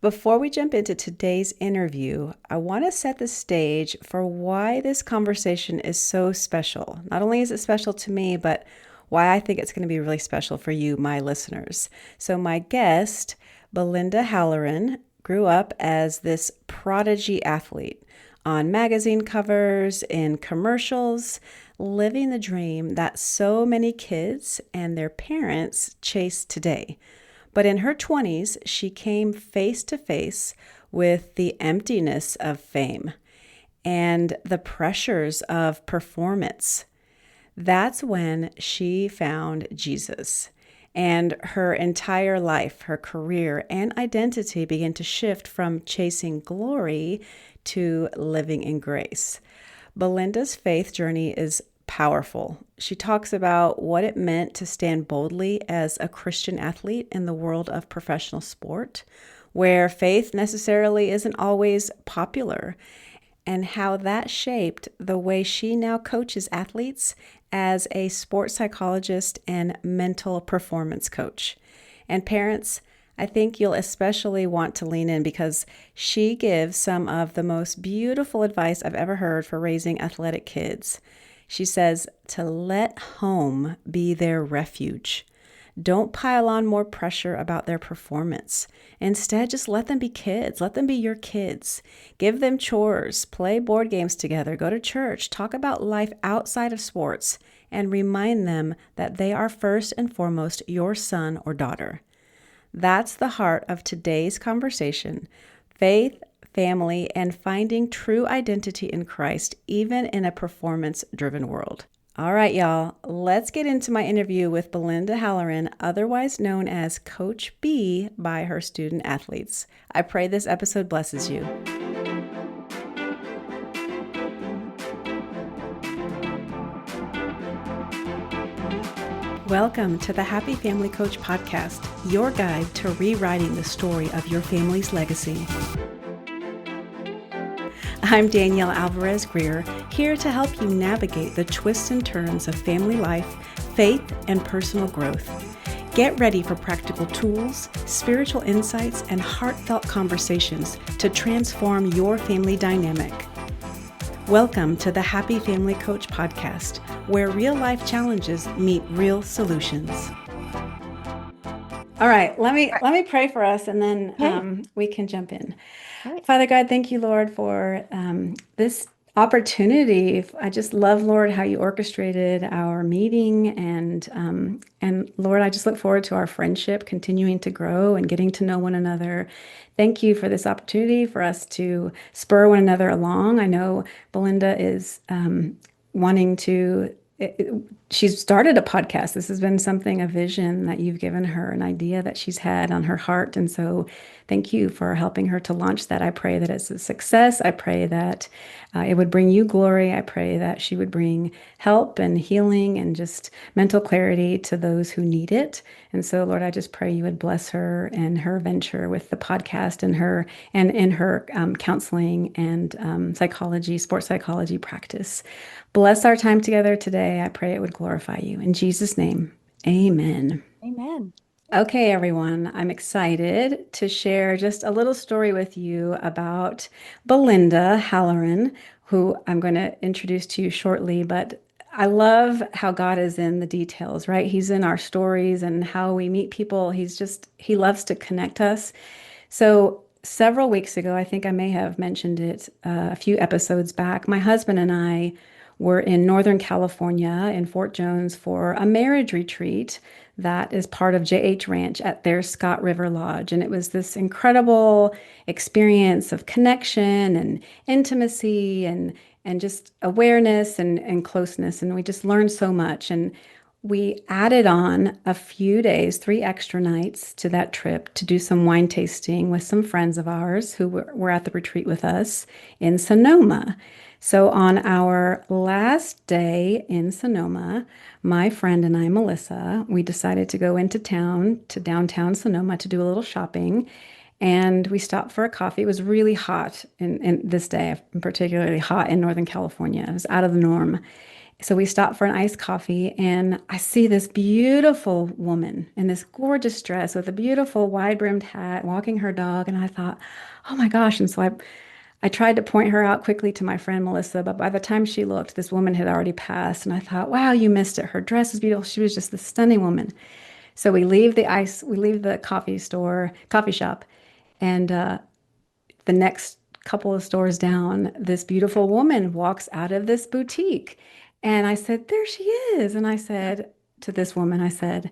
Before we jump into today's interview, I want to set the stage for why this conversation is so special. Not only is it special to me, but why I think it's going to be really special for you, my listeners. So, my guest, Belinda Halloran, grew up as this prodigy athlete on magazine covers, in commercials, living the dream that so many kids and their parents chase today. But in her 20s, she came face to face with the emptiness of fame and the pressures of performance. That's when she found Jesus. And her entire life, her career, and identity began to shift from chasing glory to living in grace. Belinda's faith journey is powerful. She talks about what it meant to stand boldly as a Christian athlete in the world of professional sport, where faith necessarily isn't always popular, and how that shaped the way she now coaches athletes as a sports psychologist and mental performance coach. And parents, I think you'll especially want to lean in because she gives some of the most beautiful advice I've ever heard for raising athletic kids. She says to let home be their refuge. Don't pile on more pressure about their performance. Instead, just let them be kids. Let them be your kids. Give them chores, play board games together, go to church, talk about life outside of sports, and remind them that they are first and foremost your son or daughter. That's the heart of today's conversation. Faith, family, and finding true identity in Christ, even in a performance-driven world. All right, y'all, let's get into my interview with Belinda Halloran, otherwise known as Coach B by her student athletes. I pray this episode blesses you. Welcome to the Happy Family Coach Podcast, your guide to rewriting the story of your family's legacy. I'm Danielle Alvarez-Greer, here to help you navigate the twists and turns of family life, faith, and personal growth. Get ready for practical tools, spiritual insights, and heartfelt conversations to transform your family dynamic. Welcome to the Happy Family Coach Podcast, where real-life challenges meet real solutions. All right, let me pray for us, and then we can jump in. Right. Father God, thank you, Lord, for this opportunity. I just love, Lord, how you orchestrated our meeting, and Lord, I just look forward to our friendship continuing to grow and getting to know one another. Thank you for this opportunity for us to spur one another along. I know Belinda is wanting to. She's started a podcast. This has been a vision that you've given her, an idea that she's had on her heart. And so thank you for helping her to launch that. I pray that it's a success. I pray that it would bring you glory. I pray that she would bring help and healing and just mental clarity to those who need it. And so, Lord, I just pray you would bless her and her venture with the podcast and in her counseling and psychology, sports psychology practice. Bless our time together today. I pray it would glorify you. In Jesus' name, amen. Amen. Okay, everyone, I'm excited to share just a little story with you about Belinda Halloran, who I'm going to introduce to you shortly, but I love how God is in the details, right? He's in our stories and how we meet people. He loves to connect us. So several weeks ago, I think I may have mentioned it a few episodes back, my husband and I were in Northern California in Fort Jones for a marriage retreat that is part of JH Ranch at their Scott River Lodge. And it was this incredible experience of connection and intimacy and just awareness and closeness. And we just learned so much. And we added on a few days, 3 extra nights to that trip to do some wine tasting with some friends of ours who were at the retreat with us in Sonoma. So on our last day in Sonoma, my friend and I, Melissa, we decided to go into town to downtown Sonoma to do a little shopping. And we stopped for a coffee. It was really hot in this day, particularly hot in Northern California. It was out of the norm. So we stopped for an iced coffee, and I see this beautiful woman in this gorgeous dress with a beautiful wide-brimmed hat walking her dog. And I thought, oh my gosh. And so I tried to point her out quickly to my friend Melissa, but by the time she looked, this woman had already passed. And I thought, wow, you missed it. Her dress was beautiful. She was just this stunning woman. So we leave the coffee shop, and the next couple of stores down, this beautiful woman walks out of this boutique. And I said, there she is. And I said to this woman, I said,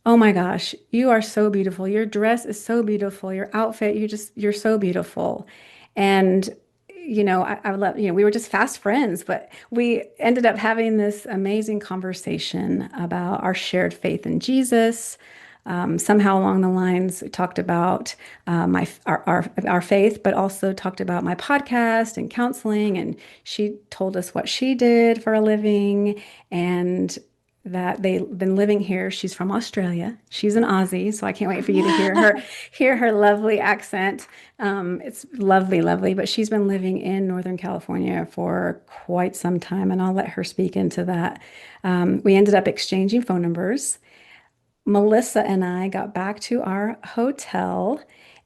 oh my gosh, you are so beautiful. Your dress is so beautiful. Your outfit, you're so beautiful. And I love, we were just fast friends, but we ended up having this amazing conversation about our shared faith in Jesus. Somehow along the lines, we talked about our faith, but also talked about my podcast and counseling. And she told us what she did for a living, and that they've been living here. She's from Australia. She's an Aussie, so I can't wait for you to hear her lovely accent. It's lovely, lovely. But she's been living in Northern California for quite some time, and I'll let her speak into that. We ended up exchanging phone numbers. Melissa and I got back to our hotel,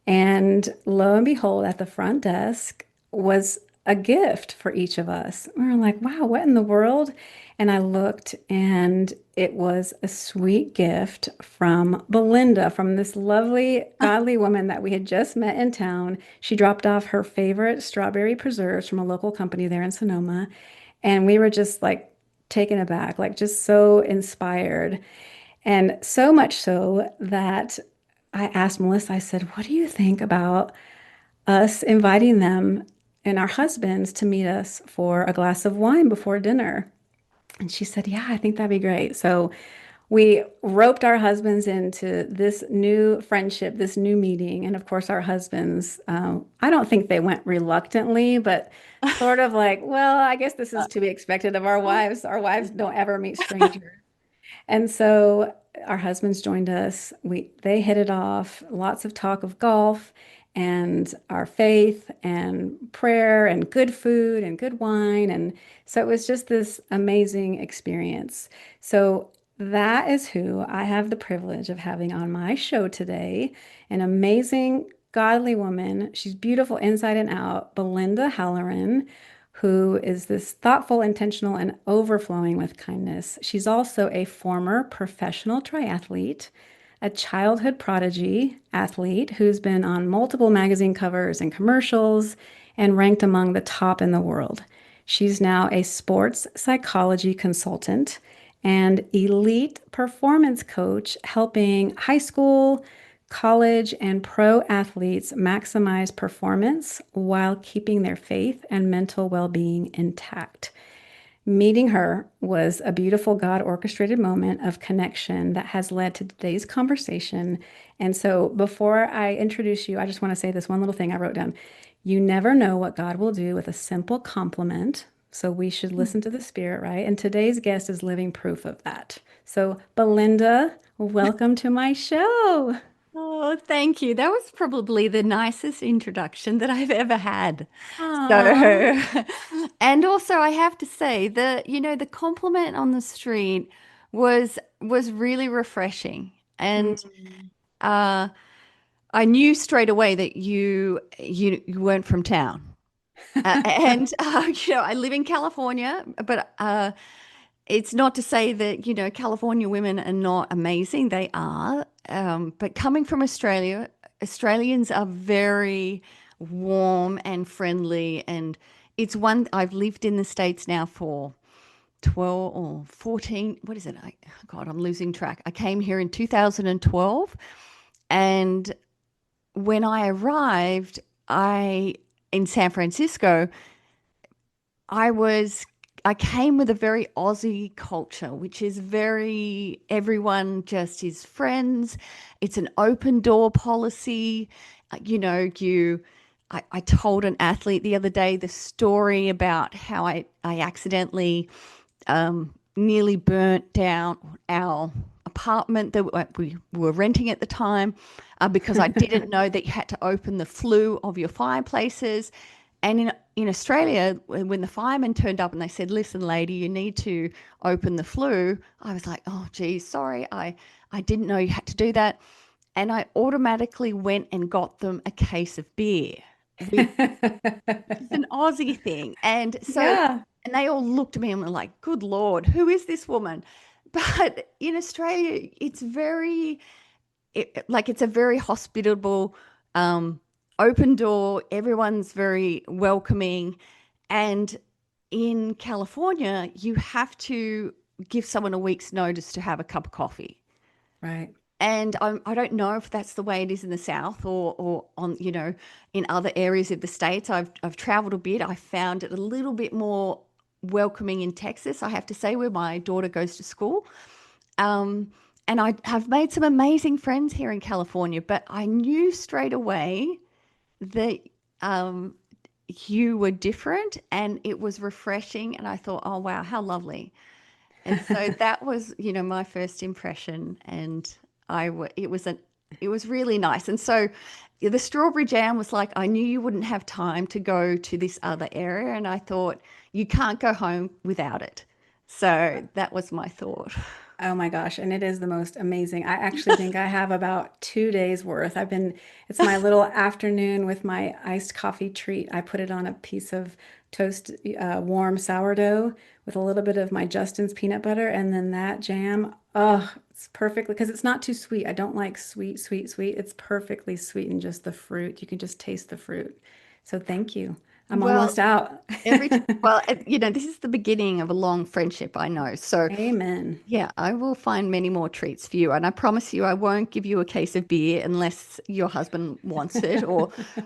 and lo and behold, at the front desk was a gift for each of us. We were like, wow, what in the world? And I looked, and it was a sweet gift from Belinda, from this lovely, godly woman that we had just met in town. She dropped off her favorite strawberry preserves from a local company there in Sonoma. And we were just like taken aback, like just so inspired. And so much so that I asked Melissa, I said, what do you think about us inviting them and our husbands to meet us for a glass of wine before dinner? And she said, yeah, I think that'd be great. So we roped our husbands into this new friendship, this new meeting. And of course, our husbands, I don't think they went reluctantly, but sort of like, well, I guess this is to be expected of our wives. Our wives don't ever meet strangers. And so our husbands joined us. They hit it off. Lots of talk of golf and our faith and prayer and good food and good wine. And so it was just this amazing experience. So that is who I have the privilege of having on my show today. An amazing, godly woman. She's beautiful inside and out, Belinda Halloran, who is this thoughtful, intentional, and overflowing with kindness. She's also a former professional triathlete, a childhood prodigy athlete who's been on multiple magazine covers and commercials and ranked among the top in the world. She's now a sports psychology consultant and elite performance coach, helping high school, college, and pro athletes maximize performance while keeping their faith and mental well being intact. Meeting her was a beautiful God orchestrated moment of connection that has led to today's conversation. And so, before I introduce you, I just want to say this one little thing I wrote down. You never know what God will do with a simple compliment. So, we should listen to the Spirit, right? And today's guest is living proof of that. So, Belinda, welcome to my show. Oh, thank you. That was probably the nicest introduction that I've ever had. Aww. So, and also I have to say the compliment on the street was really refreshing. And Mm. uh I knew straight away that you weren't from town. And I live in California, but it's not to say that, California women are not amazing. They are. But coming from Australia, Australians are very warm and friendly. And I've lived in the States now for 12 or 14. What is it? God, I'm losing track. I came here in 2012. And when I arrived, in San Francisco, I was I came with a very Aussie culture, which is very everyone just is friends. It's an open door policy. You know, I told an athlete the other day the story about how I accidentally nearly burnt down our apartment that we were renting at the time because I didn't know that you had to open the flue of your fireplaces. And in Australia, when the firemen turned up and they said, "Listen, lady, you need to open the flue," I was like, "Oh, geez, sorry, I didn't know you had to do that." And I automatically went and got them a case of beer, which is an Aussie thing. And so, Yeah, and they all looked at me and were like, "Good Lord, who is this woman?" But in Australia, it's very, like it's a very hospitable, um, open door. Everyone's very welcoming. And in California, you have to give someone a week's notice to have a cup of coffee. right. And I don't know if that's the way it is in the South or on, in other areas of the States. I've traveled a bit. I found it a little bit more welcoming in Texas, I have to say, where my daughter goes to school. Um, and I have made some amazing friends here in California, but I knew straight away that um, you were different and it was refreshing. And I thought, oh, wow, how lovely. And so that was, my first impression. And it was really nice. And so yeah, the strawberry jam was like, I knew you wouldn't have time to go to this other area. And I thought, you can't go home without it. So that was my thought. Oh my gosh, and it is the most amazing. I actually think I have about 2 days worth. It's my little afternoon with my iced coffee treat. I put it on a piece of toast, warm sourdough with a little bit of my Justin's peanut butter, and then that jam. Oh, it's perfectly because it's not too sweet. I don't like sweet, sweet, sweet. It's perfectly sweet and just the fruit. You can just taste the fruit. So thank you. I'm Well, almost out. this is the beginning of a long friendship, I know. So Amen. yeah, I will find many more treats for you. And I promise you, I won't give you a case of beer unless your husband wants it.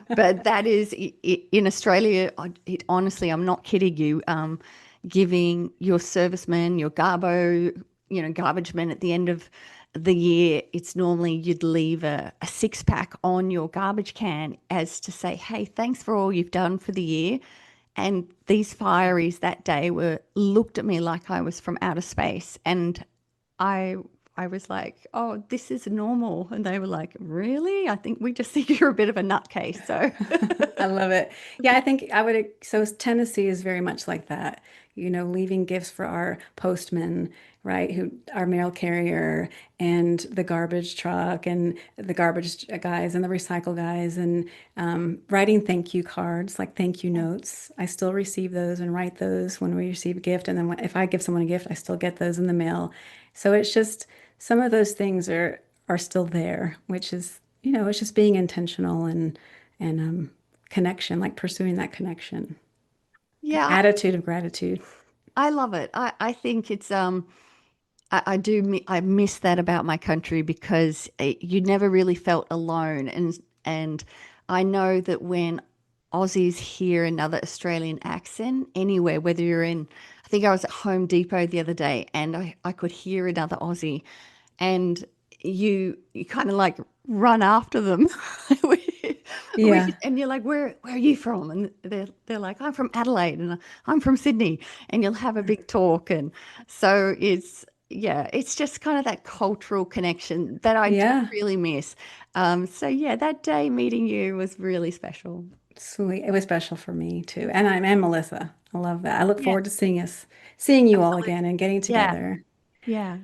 But that is in Australia, honestly, I'm not kidding you. Giving your servicemen, your garbage men at the end of the year, it's normally you'd leave a six pack on your garbage can as to say, hey, thanks for all you've done for the year. And these fireys that day were looked at me like I was from outer space. And I I was like, oh, this is normal. And they were like, really? I think we just think you're a bit of a nutcase. So I love it. Yeah, I think I would. So Tennessee is very much like that. Leaving gifts for our postman, right? Who our mail carrier and the garbage truck and the garbage guys and the recycle guys and writing thank you cards, like thank you notes. I still receive those and write those when we receive a gift. And then if I give someone a gift, I still get those in the mail. So it's just some of those things are still there, which is, it's just being intentional and connection, like pursuing that connection, yeah, attitude of gratitude. I love it. I think it's I miss that about my country because you never really felt alone. And I know that when Aussies hear another Australian accent anywhere, whether you're in, I think I was at Home Depot the other day and I could hear another Aussie, and you kind of like run after them. Yeah. And you're like, where are you from? And they're like, I'm from Adelaide and I'm from Sydney, and you'll have a big talk. And so it's just kind of that cultural connection that I do Yeah. really miss. So yeah, that day meeting you was really special. Sweet. It was special for me too. And Melissa. I love that. I look Yeah, forward to seeing you all absolutely. again and getting Yeah, together. yeah.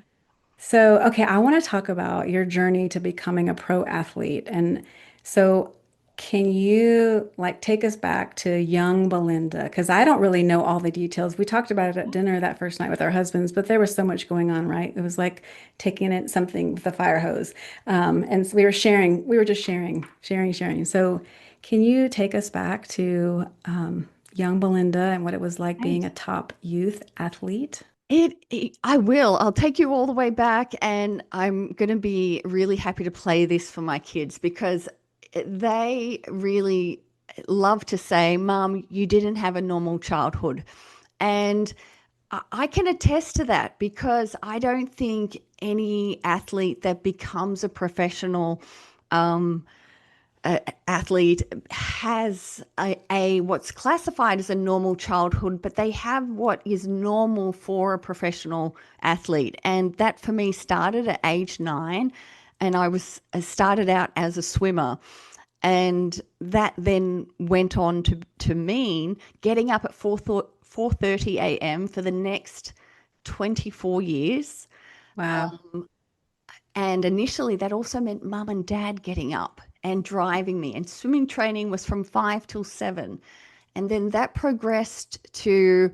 So, okay, I want to talk about your journey to becoming a pro athlete. And so, can you like take us back to young Belinda? Because I don't really know all the details. We talked about it at dinner that first night with our husbands, but there was so much going on, right? It was like taking it something with a fire hose. And so we were just sharing. So, can you take us back to young Belinda and what it was like being Right. a top youth athlete? I will. I'll take you all the way back, and I'm going to be really happy to play this for my kids because they really love to say, Mom, you didn't have a normal childhood. And I can attest to that because I don't think any athlete that becomes a professional um, athlete has a what's classified as a normal childhood, but they have what is normal for a professional athlete. And that for me started at age 9, and I started out as a swimmer. And that then went on to mean getting up at 4:30 a.m. for the next 24 years. Wow. And initially, that also meant mum and dad getting up and driving me. And swimming training was from 5 till 7. And then that progressed to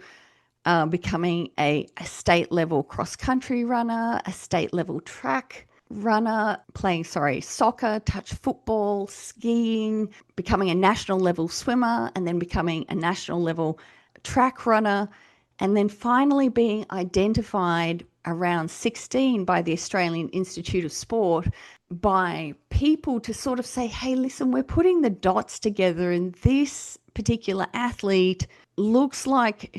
becoming a state level cross country runner, a state level track runner, playing, soccer, touch football, skiing, becoming a national level swimmer, and then becoming a national level track runner, and then finally being identified around 16 by the Australian Institute of Sport by people to sort of say, hey, listen, we're putting the dots together, and this particular athlete looks like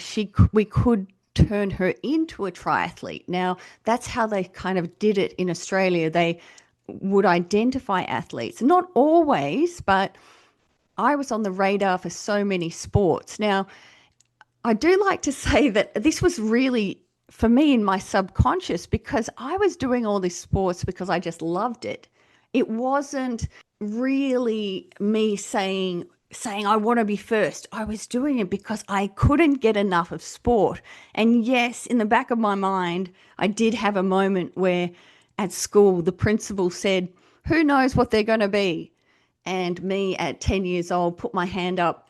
we could turn her into a triathlete. Now, that's how they kind of did it in Australia. They would identify athletes, not always, but I was on the radar for so many sports. Now, I do like to say that this was really for me in my subconscious, because I was doing all these sports because I just loved it. It wasn't really me saying I want to be first. I was doing it because I couldn't get enough of sport. And yes, in the back of my mind, I did have a moment where at school the principal said, "Who knows what they're going to be?" And me at 10 years old put my hand up,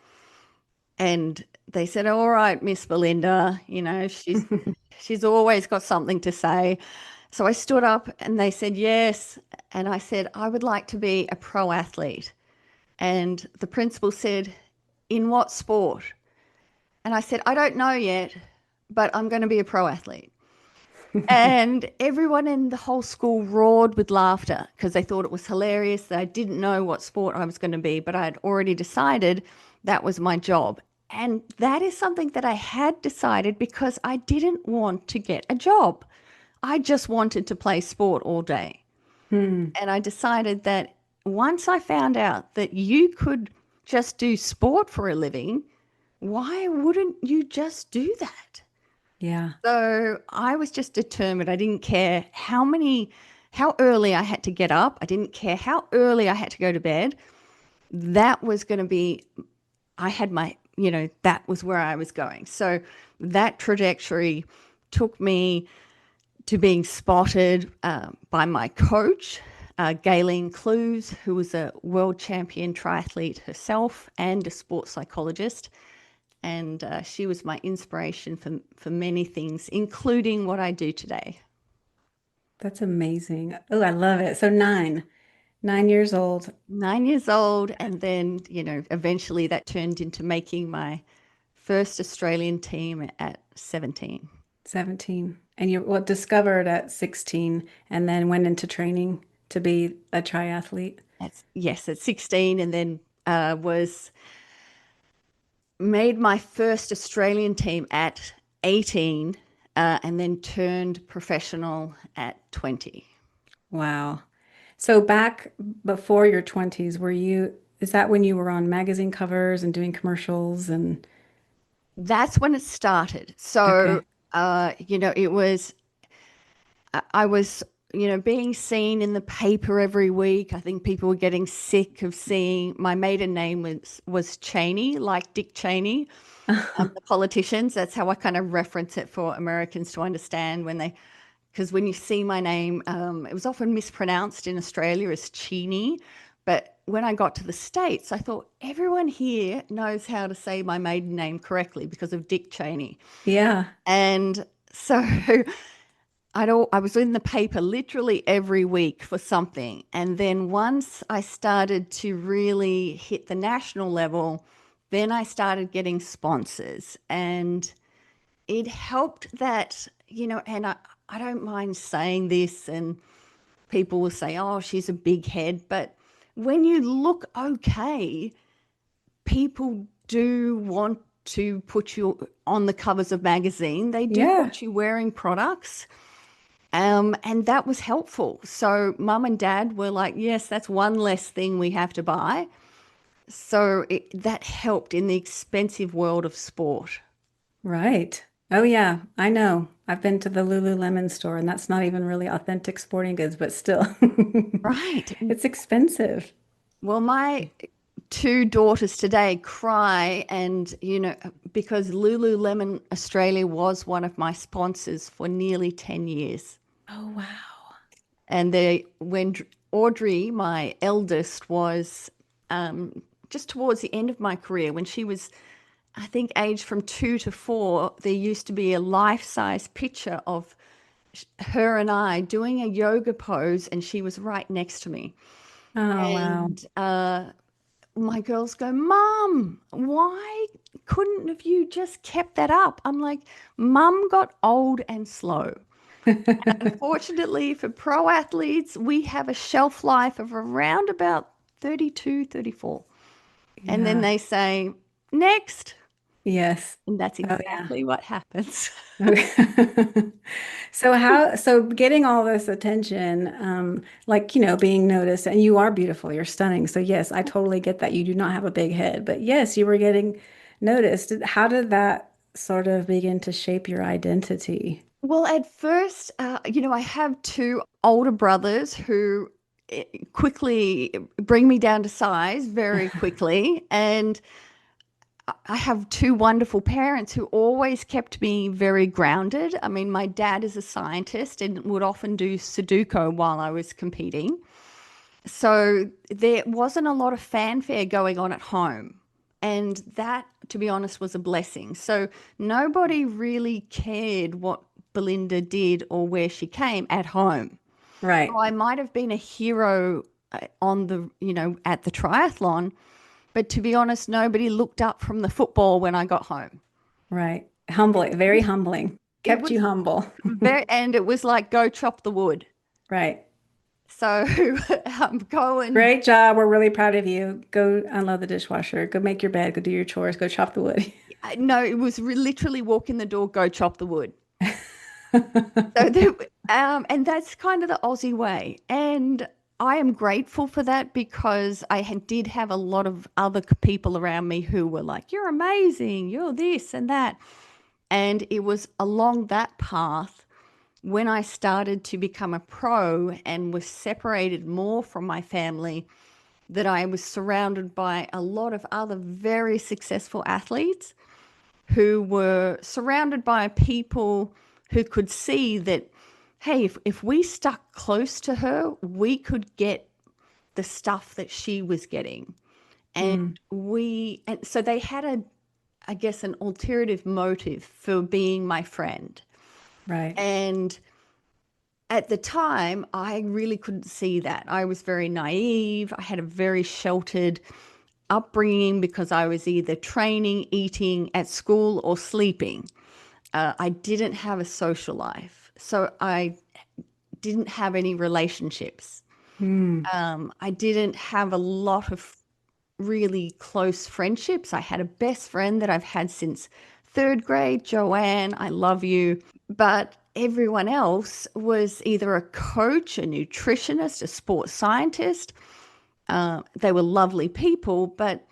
and they said, "All right, Miss Belinda, she's always got something to say." So I stood up and they said, "Yes." And I said, "I would like to be a pro athlete." And the principal said, "In what sport?" And I said, "I don't know yet, but I'm going to be a pro athlete." And everyone in the whole school roared with laughter because they thought it was hilarious that I didn't know what sport I was going to be, but I had already decided that was my job. And that is something that I had decided because I didn't want to get a job. I just wanted to play sport all day. Hmm. And I decided that once I found out that you could just do sport for a living, why wouldn't you just do that? Yeah. So I was just determined. I didn't care how early I had to get up. I didn't care how early I had to go to bed. That was going to be, I had my, that was where I was going. So that trajectory took me to being spotted by my coach, Gayleen Clues, who was a world champion triathlete herself and a sports psychologist. And she was my inspiration for many things, including what I do today. That's amazing. Oh, I love it. So 9 years old, 9 years old. And then, eventually that turned into making my first Australian team at 17. 17. And you discovered at 16 and then went into training to be a triathlete. Yes, at 16. And then was made my first Australian team at 18, and then turned professional at 20. Wow. So back before your 20s, is that when you were on magazine covers and doing commercials and That's when it started. So, okay. it was, I was, being seen in the paper every week. I think people were getting sick of seeing my maiden name was Cheney, like Dick Cheney, the politicians. That's how I kind of reference it for Americans to understand because when you see my name, it was often mispronounced in Australia as Cheney. But when I got to the States, I thought everyone here knows how to say my maiden name correctly because of Dick Cheney. Yeah. And so I was in the paper literally every week for something. And then once I started to really hit the national level, then I started getting sponsors. And it helped that, and I don't mind saying this, and people will say, oh, she's a big head. But when you look okay, people do want to put you on the covers of magazine. They do Yeah. want you wearing products. And that was helpful. So mum and dad were like, yes, that's one less thing we have to buy. So that helped in the expensive world of sport. Right. Oh yeah, I know. I've been to the Lululemon store and that's not even really authentic sporting goods, but still Right. it's expensive. Well, my two daughters today cry, and because Lululemon Australia was one of my sponsors for nearly 10 years. Oh, wow. And when Audrey, my eldest, was just towards the end of my career, when she was, I think, aged from 2 to 4, there used to be a life-size picture of her and I doing a yoga pose, and she was right next to me. Oh, wow. And my girls go, Mum, why couldn't have you just kept that up? I'm like, Mum got old and slow. Unfortunately, for pro athletes, we have a shelf life of around about 32, 34. And then Yeah. they say, next. Yes. And that's Oh, yeah. exactly what happens. Okay. So getting all this attention, like, being noticed, and you are beautiful, you're stunning. So yes, I totally get that you do not have a big head, but yes, you were getting noticed. How did that sort of begin to shape your identity? Well, at first, I have two older brothers who quickly bring me down to size very quickly. And I have two wonderful parents who always kept me very grounded. I mean, my dad is a scientist and would often do Sudoku while I was competing. So there wasn't a lot of fanfare going on at home. And that, to be honest, was a blessing. So nobody really cared what Belinda did or where she came at home. So Right, I might have been a hero at the triathlon, but to be honest, nobody looked up from the football when I got home. right. Humbling, very humbling. It Kept you was humble. and it was like, go chop the wood. Right. So I'm going. Great job. We're really proud of you. Go unload the dishwasher. Go make your bed. Go do your chores. Go chop the wood. No, it was literally walk in the door, go chop the wood. So there, and that's kind of the Aussie way. And I am grateful for that because did have a lot of other people around me who were like, you're amazing, you're this and that. And it was along that path when I started to become a pro and was separated more from my family that I was surrounded by a lot of other very successful athletes who were surrounded by people who could see that, hey, if we stuck close to her, we could get the stuff that she was getting. And Mm, and so they had I guess, an alternative motive for being my friend. right. And at the time, I really couldn't see that. I was very naive. I had a very sheltered upbringing because I was either training, eating at school, or sleeping. I didn't have a social life. So I didn't have any relationships. Mm, I didn't have a lot of really close friendships. I had a best friend that I've had since third grade, Joanne. I love you. But everyone else was either a coach, a nutritionist, a sports scientist. They were lovely people, but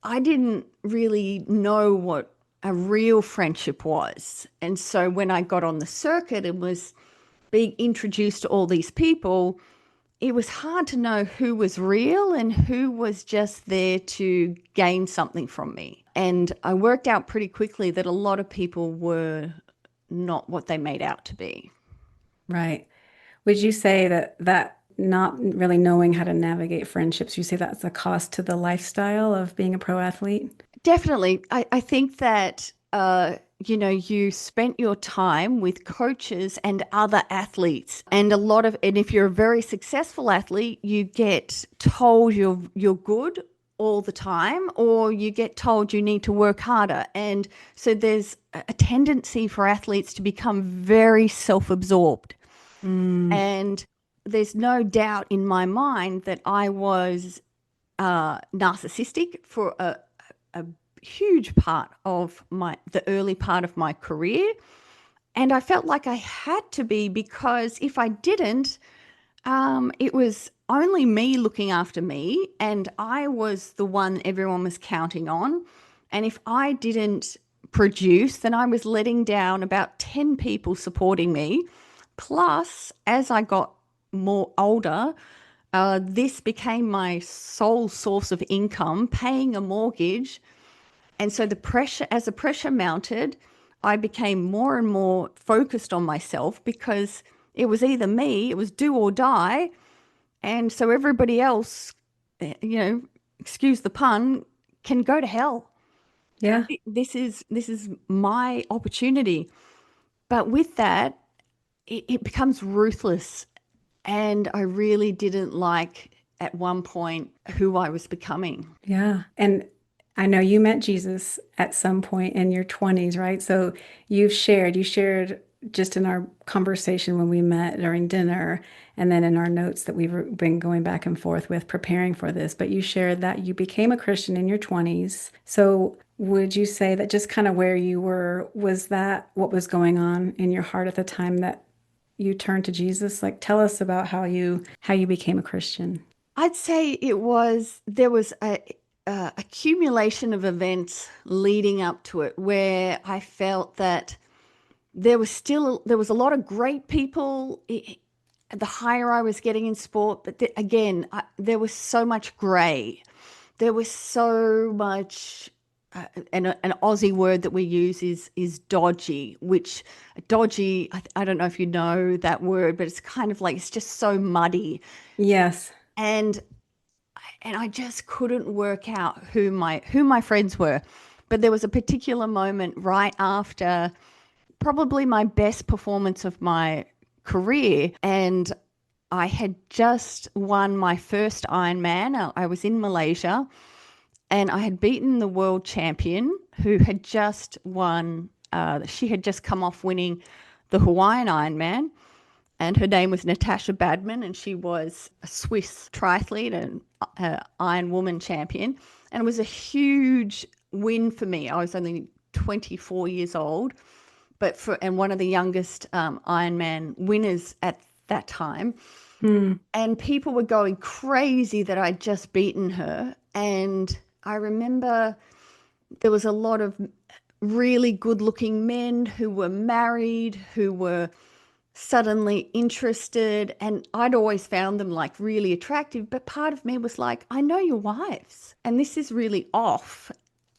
I didn't really know what a real friendship was. And so when I got on the circuit and was being introduced to all these people, it was hard to know who was real and who was just there to gain something from me. And I worked out pretty quickly that a lot of people were not what they made out to be. right. Would you say that not really knowing how to navigate friendships, you say that's a cost to the lifestyle of being a pro athlete? Definitely. I think that, you spent your time with coaches and other athletes. And if you're a very successful athlete, you get told you're good all the time, or you get told you need to work harder. And so there's a tendency for athletes to become very self-absorbed. Mm, And there's no doubt in my mind that I was narcissistic for a huge part of the early part of my career. And I felt like I had to be, because if I didn't, it was only me looking after me, and I was the one everyone was counting on. And if I didn't produce, then I was letting down about 10 people supporting me. Plus, as I got more older, This became my sole source of income, paying a mortgage. And so as the pressure mounted, I became more and more focused on myself because it was either me, it was do or die. And so everybody else, you know, excuse the pun, can go to hell. Yeah. This is my opportunity. But with that, it becomes ruthless. And I really didn't like at one point who I was becoming. Yeah. And I know you met Jesus at some point in your 20s, right? So you shared just in our conversation when we met during dinner, and then in our notes that we've been going back and forth with preparing for this, but you shared that you became a Christian in your 20s. So would you say that just kind of where you were, was that what was going on in your heart at the time that you turned to Jesus? Like tell us about how you became a Christian. I'd say there was a accumulation of events leading up to it where I felt that there was a lot of great people the higher I was getting in sport, but again, there was so much gray. There was so much, an Aussie word that we use is dodgy, which dodgy, I don't know if you know that word, but it's kind of like it's just so muddy. Yes. And I just couldn't work out who my friends were. But there was a particular moment right after probably my best performance of my career, and I had just won my first Ironman. I was in Malaysia, and I had beaten the world champion who had just won. She had just come off winning the Hawaiian Ironman, and her name was Natasha Badman, and she was a Swiss triathlete and Iron Woman champion. And it was a huge win for me. I was only 24 years old, and one of the youngest Ironman winners at that time. Hmm. And people were going crazy that I'd just beaten her. And I remember there was a lot of really good looking men who were married, who were suddenly interested, and I'd always found them like really attractive, but part of me was like, I know your wives and this is really off.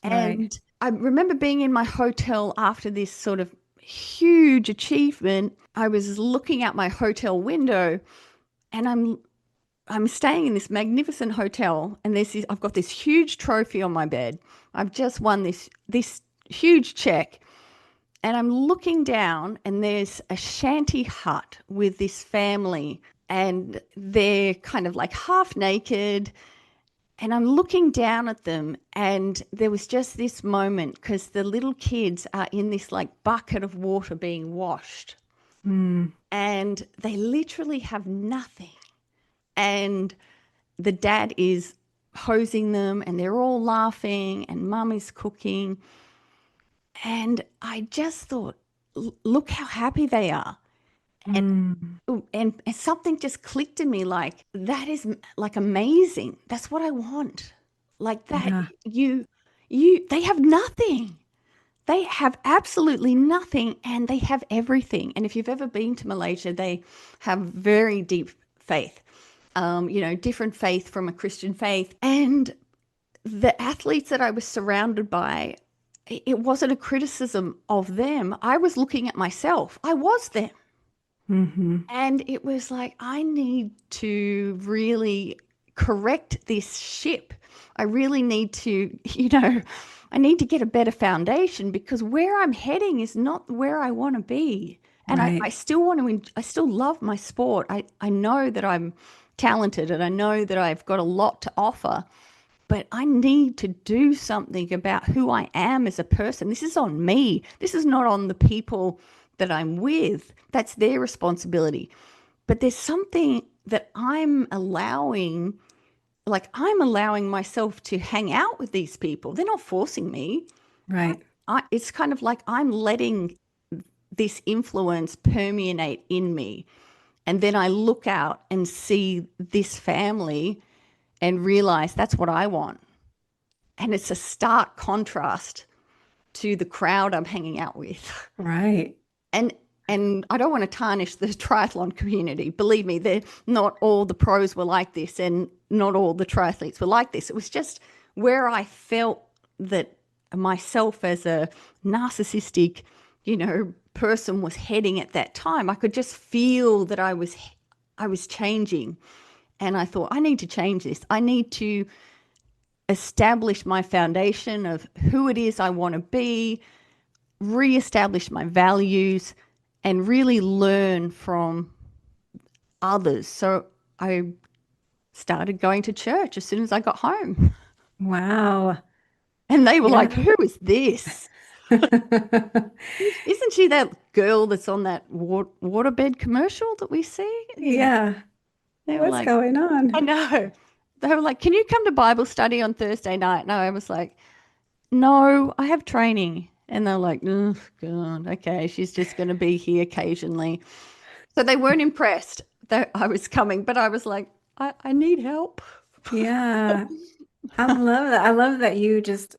Right. And I remember being in my hotel after this sort of huge achievement. I was looking out my hotel window, and I'm staying in this magnificent hotel, and I've got this huge trophy on my bed. I've just won this huge check, and I'm looking down, and there's a shanty hut with this family, and they're kind of like half naked. And I'm looking down at them, and there was just this moment because the little kids are in this like bucket of water being washed, Hmm. and they literally have nothing. And the dad is hosing them, and they're all laughing, and mum is cooking. And I just thought, look how happy they are. And, Hmm. and something just clicked in me like, that is like amazing. That's what I want. Like that, Yeah. they have nothing. They have absolutely nothing, and they have everything. And if you've ever been to Malaysia, they have very deep faith, different faith from a Christian faith. And the athletes that I was surrounded by, it wasn't a criticism of them. I was looking at myself. I was them. Hmm. And it was like, I need to really correct this ship. I really need to, I need to get a better foundation because where I'm heading is not where I want to be. And I Right. still want to, I still love my sport. I know that I'm talented, and I know that I've got a lot to offer, but I need to do something about who I am as a person. This is on me. This is not on the people that I'm with. That's their responsibility. But there's something that I'm allowing myself to hang out with these people. They're not forcing me. Right. It's kind of like I'm letting this influence permeate in me. And then I look out and see this family and realize that's what I want. And it's a stark contrast to the crowd I'm hanging out with. Right. And And I don't want to tarnish the triathlon community. Believe me, they're not all the pros were like this, and not all the triathletes were like this. It was just where I felt that myself as a narcissistic, person was heading at that time. I could just feel that I was changing, and I thought I need to change this. I need to establish my foundation of who it is I want to be, reestablish my values, and really learn from others. So I started going to church as soon as I got home. Wow. And they were Yeah. like, "Who is this? Isn't she that girl that's on that waterbed commercial that we see?" Yeah. They were What's like, going "I on? know." They were like, "Can you come to Bible study on Thursday night?" And I was like, "No, I have training." And they're like, "Oh, God, okay, she's just going to be here occasionally." So they weren't impressed that I was coming, but I was like, I need help. Yeah. I love that. I love that you just,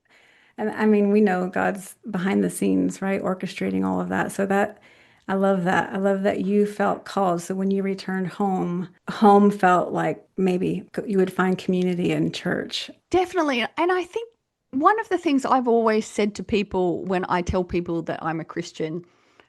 and I mean, we know God's behind the scenes, right? Orchestrating all of that. So that, I love that. I love that you felt called. So when you returned home, home felt like maybe you would find community in church. Definitely. And I think one of the things I've always said to people when I tell people that I'm a Christian,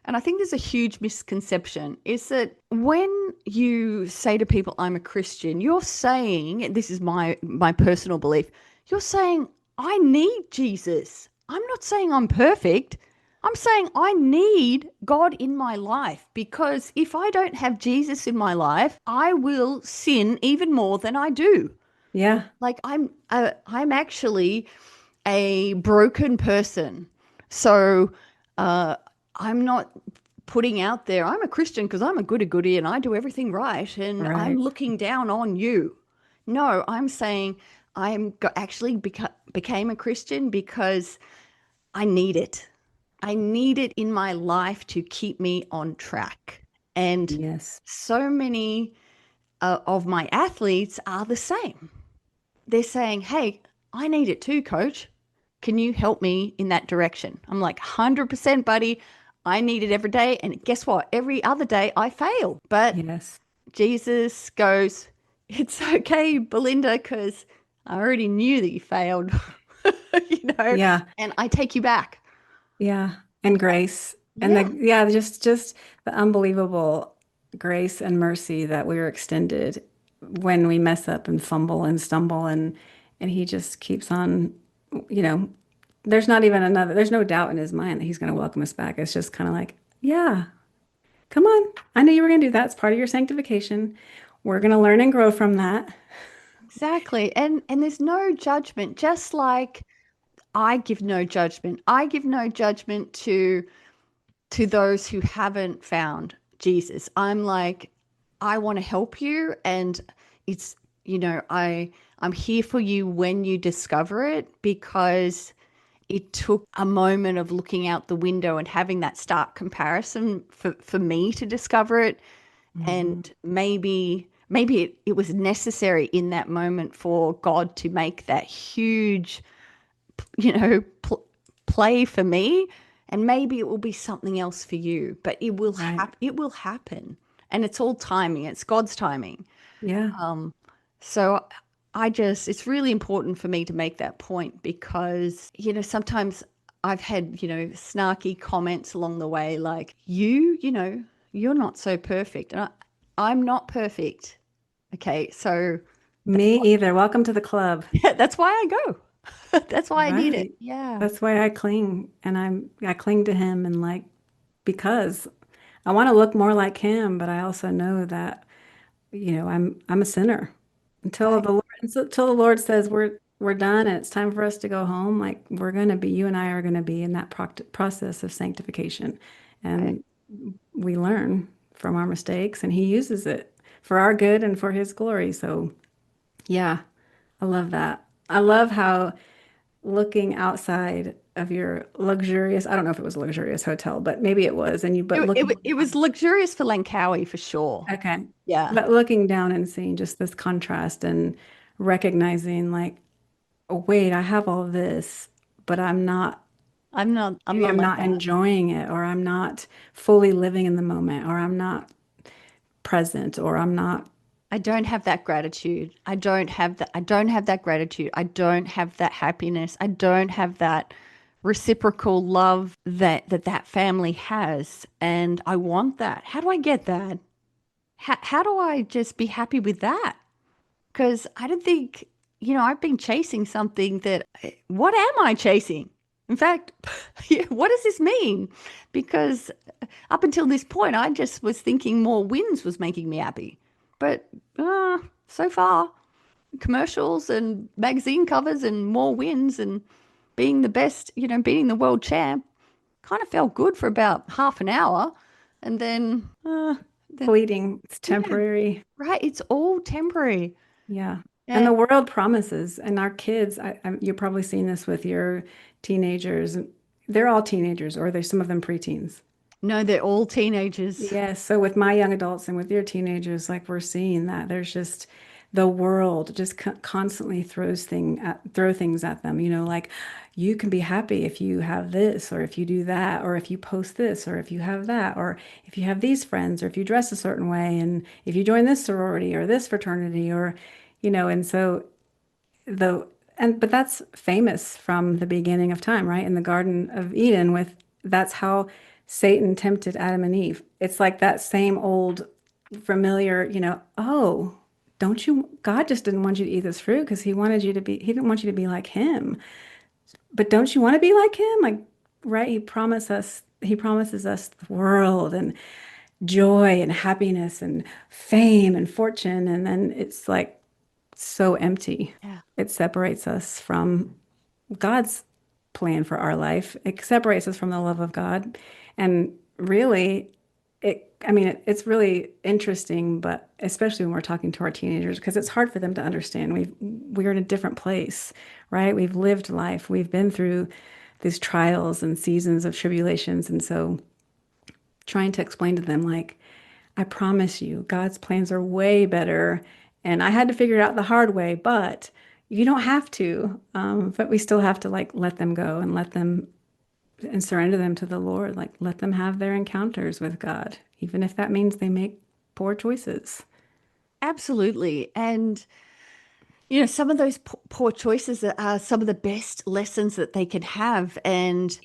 and I think there's a huge misconception, is that when you say to people, I'm a Christian, you're saying, and this is my personal belief, you're saying, I need Jesus. I'm not saying I'm perfect. I'm saying I need God in my life, because if I don't have Jesus in my life, I will sin even more than I do. Yeah. Like I'm actually a broken person. So uh, I'm not putting out there, I'm a Christian because I'm a goody goody and I do everything right and I'm Right. looking down on you. No, I'm saying actually became a Christian because I need it. I need it in my life to keep me on track. And Yes. so many of my athletes are the same. They're saying, "Hey, I need it too, coach. Can you help me in that direction?" I'm like, 100%, buddy. I need it every day. And guess what? Every other day I fail. But Yes. Jesus goes, "It's okay, Belinda, because I already knew that you failed, you know, Yeah. and I take you back." Yeah. And grace. And Yeah, the, yeah, just the unbelievable grace and mercy that we are extended when we mess up and fumble and stumble and he just keeps on, you know, there's no doubt in his mind that he's going to welcome us back. It's just kind of like, yeah, come on. I knew you were going to do that. It's part of your sanctification. We're going to learn and grow from that. exactly. And there's no judgment, just like I give no judgment. I give no judgment to those who haven't found Jesus. I'm like, I want to help you, and it's, I'm here for you when you discover it, because it took a moment of looking out the window and having that stark comparison for me to discover it. Mhm. And maybe it was necessary in that moment for God to make that huge, play for me, and maybe it will be something else for you, but Right. it will happen, and it's all timing. It's God's timing. Yeah. So it's really important for me to make that point, because sometimes I've had snarky comments along the way, like, you're not so perfect, and I'm not perfect. Okay, so that's Me either. Welcome to the club. that's why I go. That's why I need it. Right. Yeah. That's why I cling and I cling to him and like because I want to look more like him, but I also know that, I'm a sinner. Right. Until the Lord says we're done and it's time for us to go home, like you and I are gonna be in that process of sanctification. Right. And we learn from our mistakes and he uses it for our good and for his glory. So yeah, I love that. I love how looking outside of your luxurious, I don't know if it was a luxurious hotel, but maybe it was, but looking, It was luxurious for Langkawi for sure. okay, Yeah. but looking down and seeing just this contrast and recognizing like, oh, wait, I have all of this, but I'm not. I'm Maybe not I'm like not that. enjoying it, or I'm not fully living in the moment, or I'm not present, or I'm not. I don't have that gratitude. I don't have that gratitude. I don't have that happiness. I don't have that reciprocal love that family has. And I want that. How do I get that? How do I just be happy with that? Because I don't think, I've been chasing something that, what am I chasing? In fact, yeah, what does this mean? Because up until this point, I just was thinking more wins was making me happy. But so far, commercials and magazine covers and more wins and being the best, beating the world champ kind of felt good for about half an hour. And then, Fleeting, it's yeah, temporary. right. It's all temporary. Yeah. And And the world promises, and our kids, you're probably seeing this with your teenagers. They're all teenagers, or there's some of them preteens. no, they're all teenagers. Yes. So with my young adults and with your teenagers, like we're seeing that there's just the world just constantly throw things at them. Like you can be happy if you have this, or if you do that, or if you post this, or if you have that, or if you have these friends, or if you dress a certain way, and if you join this sorority or this fraternity, and so the but that's famous from the beginning of time, right? In the Garden of Eden, that's how Satan tempted Adam and Eve. It's like that same old familiar, oh, don't you, God just didn't want you to eat this fruit because he didn't want you to be like him. But don't you want to be like him? Like, right? He promises us the world and joy and happiness and fame and fortune. And then it's like so empty. Yeah, It separates us from God's plan for our life. It separates us from the love of God. And really, it's really interesting, but especially when we're talking to our teenagers, because it's hard for them to understand. We're in a different place, right? We've lived life. We've been through these trials and seasons of tribulations. And so trying to explain to them, like, I promise you, God's plans are way better. And I had to figure it out the hard way, but you don't have to. But we still have to like let them go and let them and surrender them to the Lord. Like let them have their encounters with God, even if that means they make poor choices. absolutely. And some of those poor choices are some of the best lessons that they can have. And,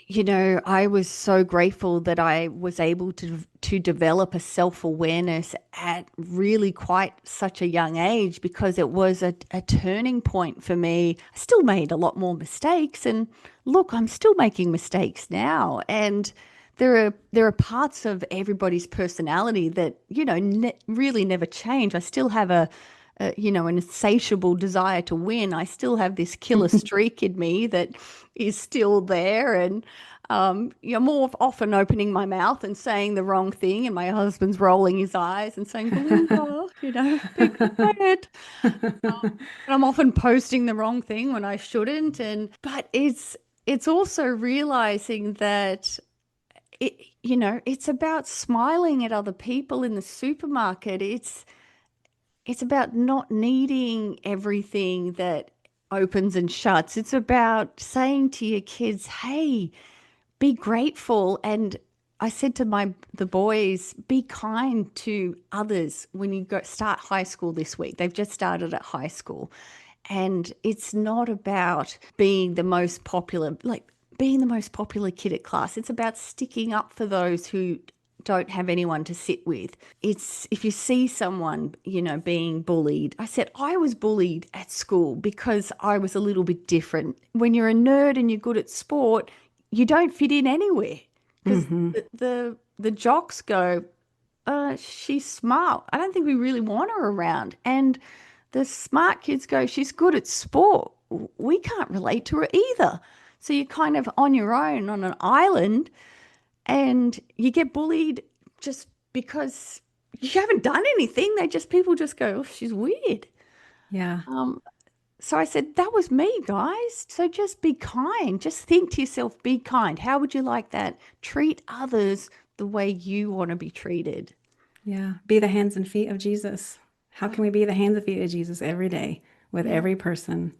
I was so grateful that I was able to develop a self-awareness at really quite such a young age, because it was a turning point for me. I still made a lot more mistakes, and look, I'm still making mistakes now. And there are parts of everybody's personality that, really never change. I still have an insatiable desire to win. I still have this killer streak in me that is still there. And you're more often opening my mouth and saying the wrong thing. And my husband's rolling his eyes and saying, Belinda, be quiet. And I'm often posting the wrong thing when I shouldn't. But it's also realizing that it's about smiling at other people in the supermarket. It's about not needing everything that opens and shuts. It's about saying to your kids, "Hey, be grateful." And I said to the boys, "Be kind to others when you go start high school this week." They've just started at high school. And it's not about being the most popular, like being the most popular kid at class. It's about sticking up for those who don't have anyone to sit with. It's if you see someone, being bullied. I said I was bullied at school because I was a little bit different. When you're a nerd and you're good at sport, you don't fit in anywhere because Hmm. the jocks go, she's smart. I don't think we really want her around. And the smart kids go, she's good at sport. We can't relate to her either. So you're kind of on your own on an island, and you get bullied just because you haven't done anything. People just go, oh, she's weird. Yeah. Um, so I said, that was me, guys. So just be kind. Just think to yourself, be kind. How would you like that? Treat others the way you want to be treated. Yeah. Be the hands and feet of Jesus. How Oh, can we be the hands and feet of Jesus every day with yeah. every person,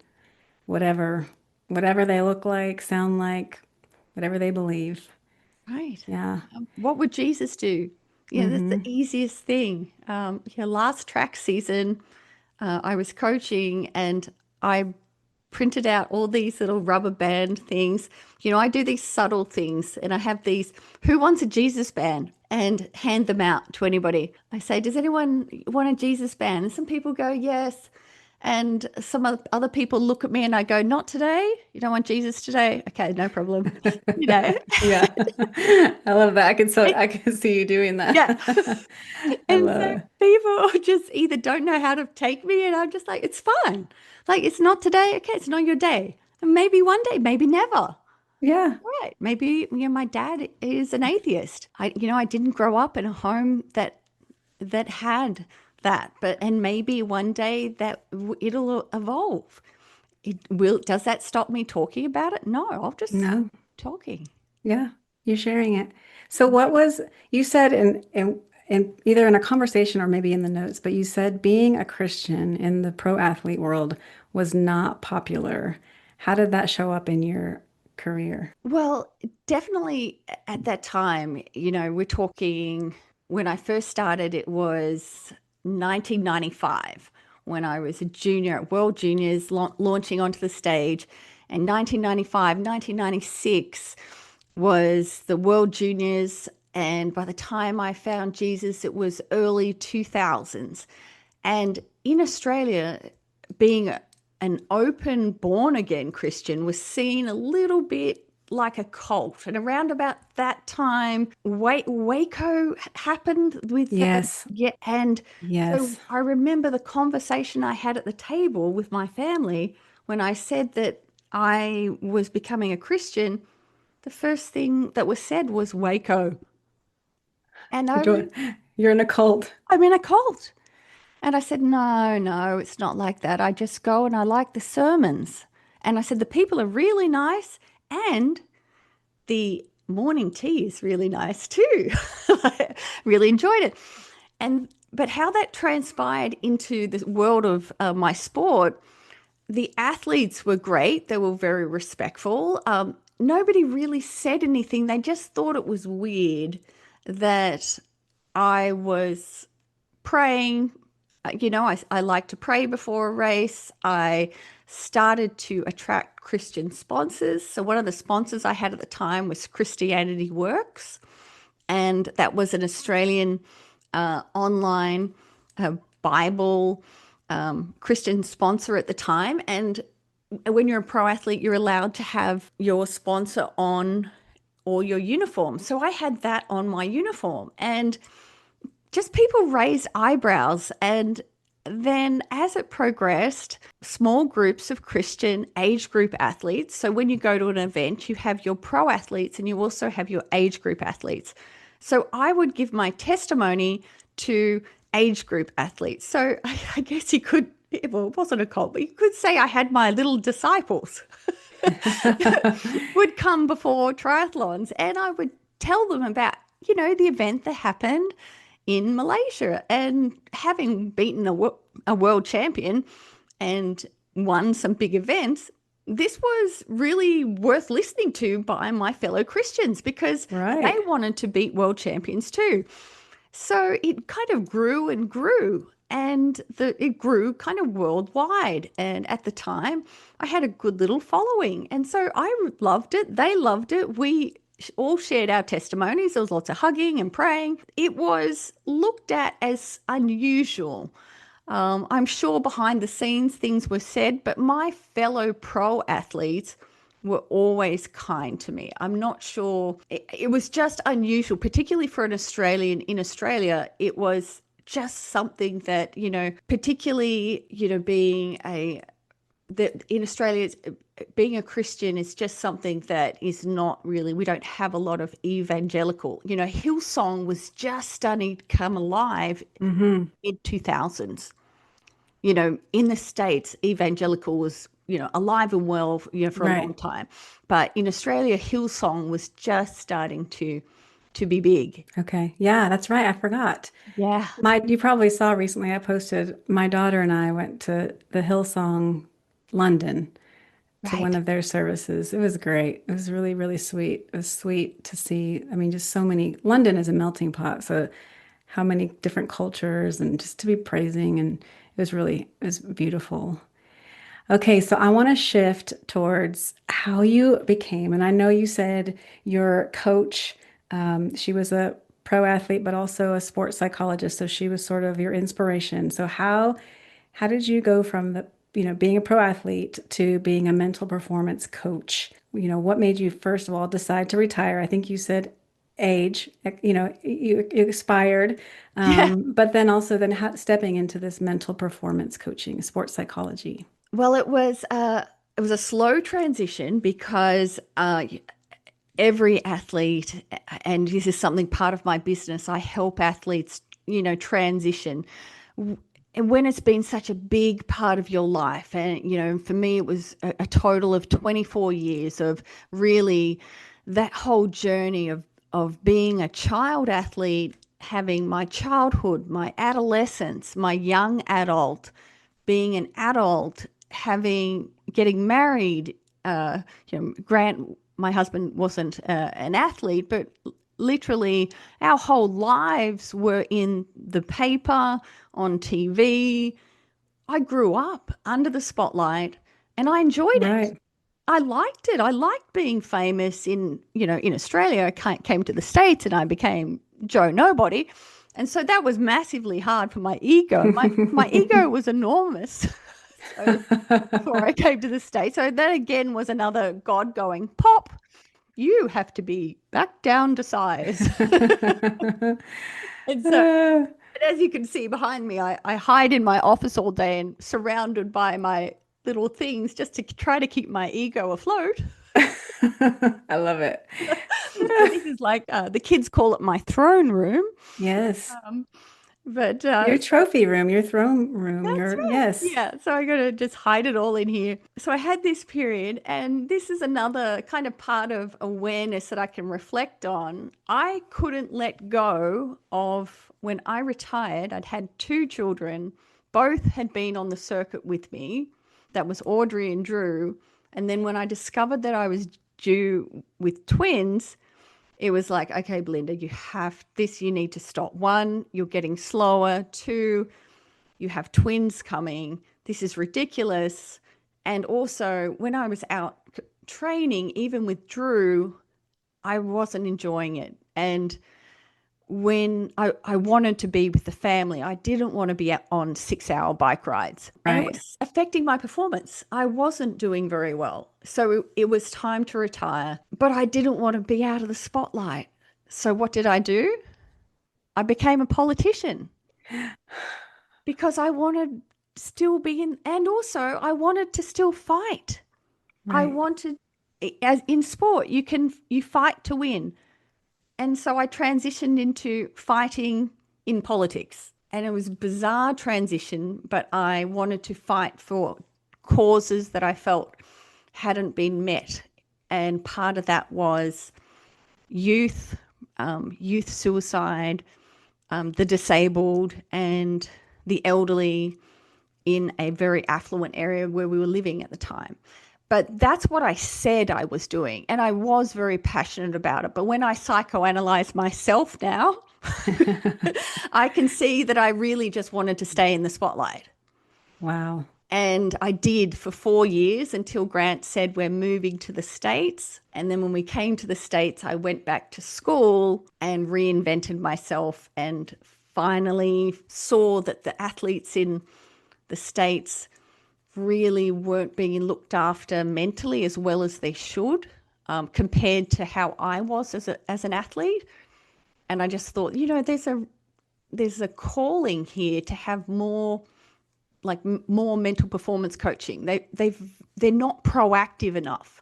whatever, whatever they look like, sound like, whatever they believe. Right. Yeah. What would Jesus do? Yeah, that's the Mm-hmm. easiest thing. Yeah, last track season, I was coaching and I printed out all these little rubber band things. I do these subtle things and I have these, who wants a Jesus band? And hand them out to anybody. I say, does anyone want a Jesus band? And some people go, yes. And some other people look at me and I go, not today. You don't want Jesus today? Okay, no problem. You know, Yeah. I love that. I can see you doing yeah. that. I And so love it. people just either don't know how to take me, and I'm just like, it's fine. Like, it's not today. Okay, it's not your day. And maybe one day, maybe never. Yeah. Right. Maybe, my dad is an atheist. I didn't grow up in a home that had that, and maybe one day that it'll evolve. It will. Does that stop me talking about it? No, I'll just No. talking. Yeah. You're sharing it. So what was you said in either in a conversation or maybe in the notes, but you said being a Christian in the pro athlete world was not popular. How did that show up in your career? Well, definitely at that time, we're talking when I first started, it was 1995 when I was a junior at World Juniors launching onto the stage. And 1995, 1996 was the World Juniors. And by the time I found Jesus, it was early 2000s. And in Australia, being an open, born again Christian was seen a little bit like a cult. And around about that time, Waco happened with that. Yes. Yeah. And so Yes. I remember the conversation I had at the table with my family when I said that I was becoming a Christian. The first thing that was said was Waco. And You're in a cult. I'm in a cult. And I said, no, no, it's not like that. I just go and I like the sermons. And I said, the people are really nice and the morning tea is really nice too. I really enjoyed it. But how that transpired into the world of my sport, the athletes were great. They were very respectful. Nobody really said anything. They just thought it was weird that I was praying. I like to pray before a race. I started to attract Christian sponsors. So one of the sponsors I had at the time was Christianity Works, and that was an Australian online Bible Christian sponsor at the time. And when you're a pro athlete, you're allowed to have your sponsor on all your uniform. So I had that on my uniform, and just people raised eyebrows. And then as it progressed, small groups of Christian age group athletes. So when you go to an event, you have your pro athletes and you also have your age group athletes. So I would give my testimony to age group athletes. So I guess you could, well, it wasn't a cult, but you could say I had my little disciples would come before triathlons and I would tell them about, the event that happened in Malaysia and having beaten a world champion and won some big events. This was really worth listening to by my fellow Christians because they Right. wanted to beat world champions too. So it kind of grew and grew, and it grew kind of worldwide. And at the time, I had a good little following. And so I loved it. They loved it. We all shared our testimonies. There was lots of hugging and praying. It was looked at as unusual. I'm sure behind the scenes things were said, but my fellow pro athletes were always kind to me. I'm not sure. It was just unusual, particularly for an Australian in Australia. It was just something that, particularly, being that in Australia, being a Christian is just something that is not really, we don't have a lot of evangelical. Hillsong was just starting to come alive Mm-hmm. mid 2000s. In the States, evangelical was, alive and well, for a long Right. time. But in Australia, Hillsong was just starting to be big. Okay. Yeah, that's right. I forgot. Yeah. You probably saw recently I posted my daughter and I went to the Hillsong London to one Right. of their services. It was great. It was really, really sweet. It was sweet to see. I mean, just so many. London is a melting pot, so how many different cultures and just to be praising, and it was beautiful. Okay, so I want to shift towards how you became, and I know you said your coach, she was a pro athlete, but also a sports psychologist, so she was sort of your inspiration. So how did you go from being a pro athlete to being a mental performance coach? What made you, first of all, decide to retire? I think you said age, you expired, Yeah. but then also then stepping into this mental performance coaching, sports psychology. Well, it was a slow transition because every athlete, and this is something part of my business, I help athletes, transition. And when it's been such a big part of your life, and for me, it was a total of 24 years of really that whole journey of being a child athlete, having my childhood, my adolescence, my young adult, being an adult, getting married. Grant, my husband wasn't an athlete, but literally our whole lives were in the paper, on TV. I grew up under the spotlight and I enjoyed it. Right. I liked it. I liked being famous in Australia. I came to the States and I became Joe Nobody. And so that was massively hard for my ego. My ego was enormous. So before I came to the States. So that again was another God going, Pop, you have to be back down to size. And so, Uh, as you can see behind me, I hide in my office all day and surrounded by my little things just to try to keep my ego afloat. I love it. So this is like the kids call it my throne room. Yes. Um, but Your trophy room, your throne room, That's your, right. yes. Yeah. So I got to just hide it all in here. So I had this period, and this is another kind of part of awareness that I can reflect on. I couldn't let go of when I retired, I'd had two children, both had been on the circuit with me. That was Audrey and Drew. And then when I discovered that I was due with twins, it was like, okay, Belinda, you need to stop. One, you're getting slower. Two, you have twins coming. This is ridiculous. And also, when I was out training, even with Drew, I wasn't enjoying it. And when I wanted to be with the family, I didn't want to be on 6 hour bike rides. And it Right. was affecting my performance. I wasn't doing very well. So it was time to retire, but I didn't want to be out of the spotlight. So what did I do? I became a politician because I wanted still be in, and also I wanted to still fight. I Right. wanted, as in sport, you fight to win. And so I transitioned into fighting in politics. And it was a bizarre transition, but I wanted to fight for causes that I felt hadn't been met. And part of that was youth, youth suicide, the disabled, and the elderly in a very affluent area where we were living at the time. But that's what I said I was doing. And I was very passionate about it. But when I psychoanalyze myself now, I can see that I really just wanted to stay in the spotlight. Wow. And I did for 4 years until Grant said, we're moving to the States. And then when we came to the States, I went back to school and reinvented myself and finally saw that the athletes in the States really weren't being looked after mentally as well as they should, compared to how I was as an athlete. And I just thought, there's a calling here to have more more mental performance coaching. They're not proactive enough.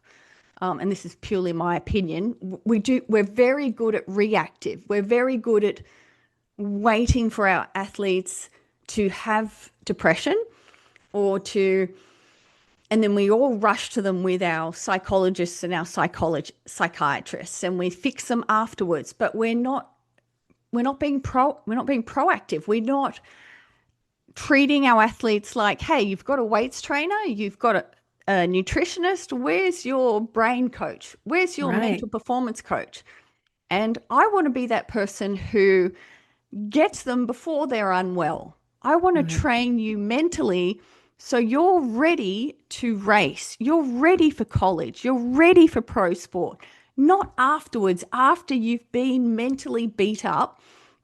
And this is purely my opinion. We're very good at reactive. We're very good at waiting for our athletes to have depression or to, and then we all rush to them with our psychologists and our psychiatrists, and we fix them afterwards. But we're not being proactive. We're not treating our athletes like, hey, you've got a weights trainer, you've got a nutritionist? Where's your brain coach? Where's your Right. mental performance coach? And I want to be that person who gets them before they're unwell. I want to Right. train you mentally so you're ready to race. You're ready for college. You're ready for pro sport. Not afterwards, after you've been mentally beat up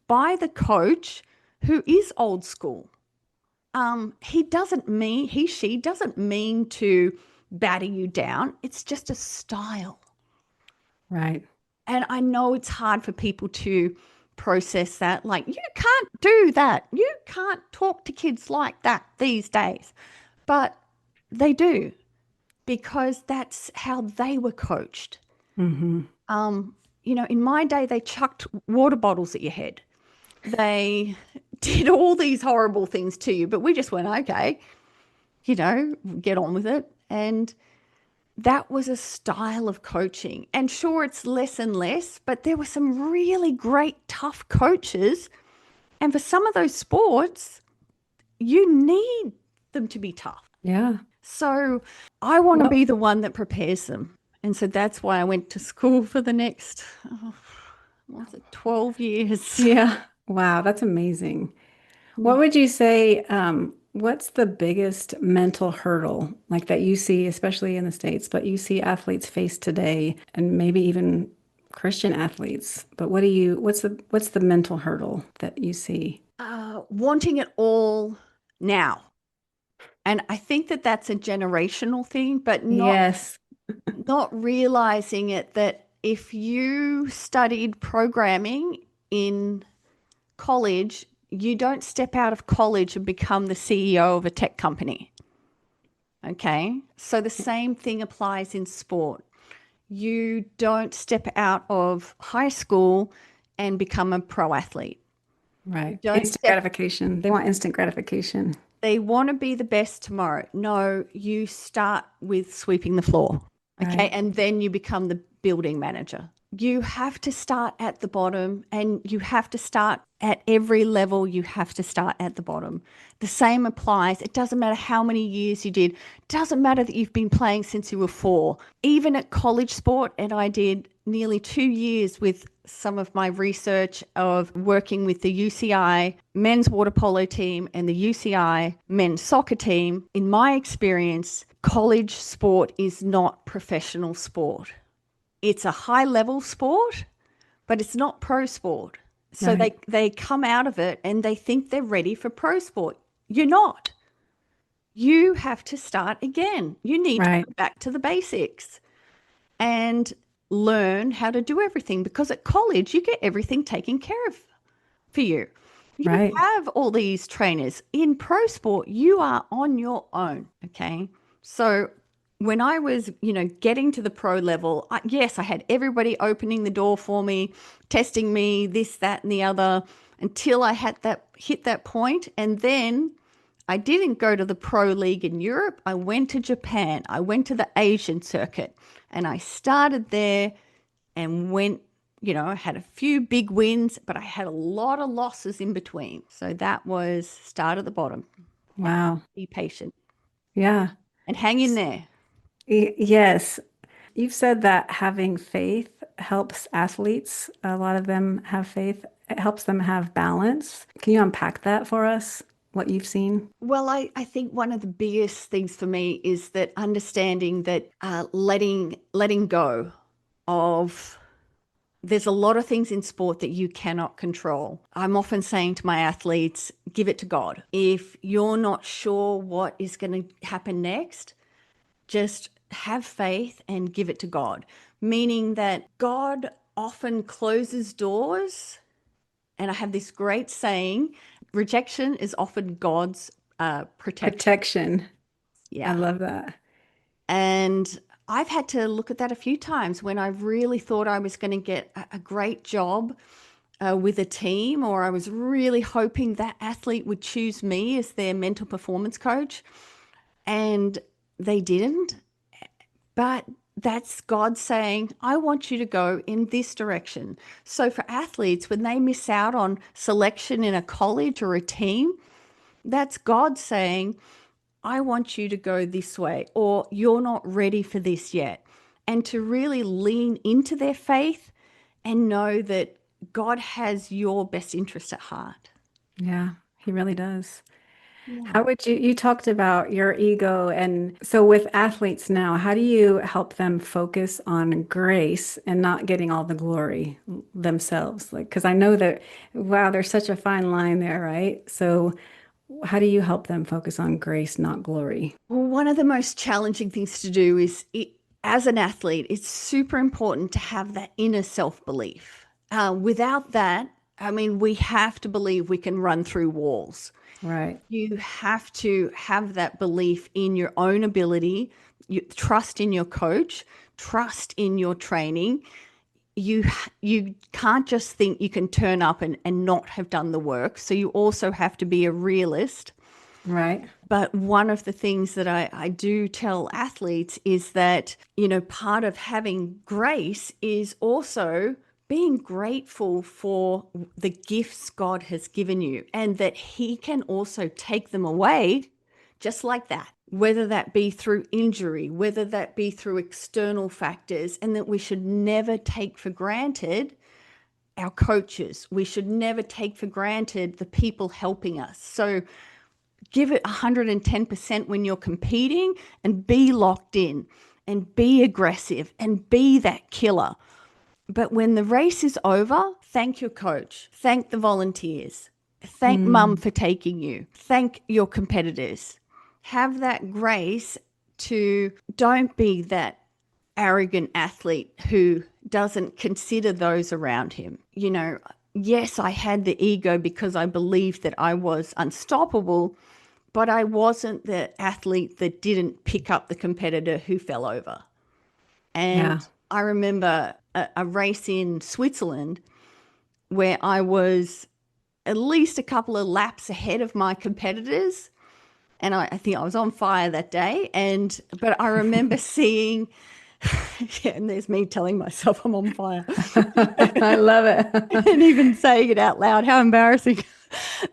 by the coach who is old school. She doesn't mean to batter you down. It's just a style. Right. And I know it's hard for people to process that. Like, you can't do that. You can't talk to kids like that these days. But they do, because that's how they were coached. Mm-hmm. In my day, they chucked water bottles at your head. They did all these horrible things to you, but we just went, okay, get on with it. And that was a style of coaching. And sure, it's less and less, but there were some really great, tough coaches. And for some of those sports, you need them to be tough. Yeah. So I want to Well, be the one that prepares them. And so that's why I went to school for the next, 12 years. yeah. Wow, that's amazing. What would you say, what's the biggest mental hurdle like that you see, especially in the States, but you see athletes face today and maybe even Christian athletes? But what's the mental hurdle that you see? Wanting it all now. And I think that that's a generational thing, but Yes. not realizing it, that if you studied programming in college, you don't step out of college and become the CEO of a tech company. Okay. So the same thing applies in sport. You don't step out of high school and become a pro athlete. You Right. don't Instant step, gratification. They want instant gratification. they want to be the best tomorrow. No, you start with sweeping the floor. Okay. Right. And then you become the building manager. You have to start at the bottom, and you have to start at every level. You have to start at the bottom. The same applies. It doesn't matter how many years you did. It doesn't matter that you've been playing since you were 4. Even at college sport, and I did nearly 2 years with some of my research of working with the UCI men's water polo team and the UCI men's soccer team. In my experience, college sport is not professional sport. It's a high level sport, but it's not pro sport. So Right. they come out of it and they think they're ready for pro sport. You're not. You have to start again. You need to Right. go back to the basics and learn how to do everything, because at college you get everything taken care of for you. You don't Right. have all these trainers. In pro sport, you are on your own. Okay. So when I was, getting to the pro level, yes, I had everybody opening the door for me, testing me, this, that, and the other, until I had hit that point. And then I didn't go to the pro league in Europe. I went to Japan. I went to the Asian circuit, and I started there and went, I had a few big wins, but I had a lot of losses in between. So that was start at the bottom. Wow. Be patient Yeah. and hang in there. Yes. You've said that having faith helps athletes. A lot of them have faith. It helps them have balance. Can you unpack that for us? What you've seen? Well, I think one of the biggest things for me is that understanding that letting go of, there's a lot of things in sport that you cannot control. I'm often saying to my athletes, give it to God. If you're not sure what is going to happen next, just have faith and give it to God. Meaning that God often closes doors. And I have this great saying, rejection is often God's protection. Protection. I Yeah. love that. And I've had to look at that a few times when I really thought I was going to get a great job with a team, or I was really hoping that athlete would choose me as their mental performance coach, and they didn't. But that's God saying, I want you to go in this direction. So for athletes, when they miss out on selection in a college or a team, that's God saying, I want you to go this way, or you're not ready for this yet. And to really lean into their faith and know that God has your best interest at heart. Yeah, he really does. Yeah. How would you talked about your ego, and so with athletes now, how do you help them focus on grace and not getting all the glory themselves? Like, because I know that, wow, there's such a fine line there, right? So how do you help them focus on grace, not glory? Well, one of the most challenging things to do is as an athlete, it's super important to have that inner self belief. Without that, I mean, we have to believe we can run through walls. Right, You have to have that belief in your own ability, you trust in your coach, trust in your training. You can't just think you can turn up and not have done the work. So you also have to be a realist. right, But one of the things that I do tell athletes is that, part of having grace is also being grateful for the gifts God has given you and that He can also take them away just like that, whether that be through injury, whether that be through external factors, and that we should never take for granted our coaches. We should never take for granted the people helping us. So give it 110% when you're competing and be locked in and be aggressive and be that killer. But when the race is over, thank your coach, thank the volunteers, thank mum mm, for taking you, thank your competitors. Have that grace to don't be that arrogant athlete who doesn't consider those around him. Yes, I had the ego because I believed that I was unstoppable, but I wasn't the athlete that didn't pick up the competitor who fell over. And yeah, I remember a race in Switzerland where I was at least a couple of laps ahead of my competitors. And I think I was on fire that day. But I remember seeing, yeah, and there's me telling myself I'm on fire I love it. and even saying it out loud. How embarrassing.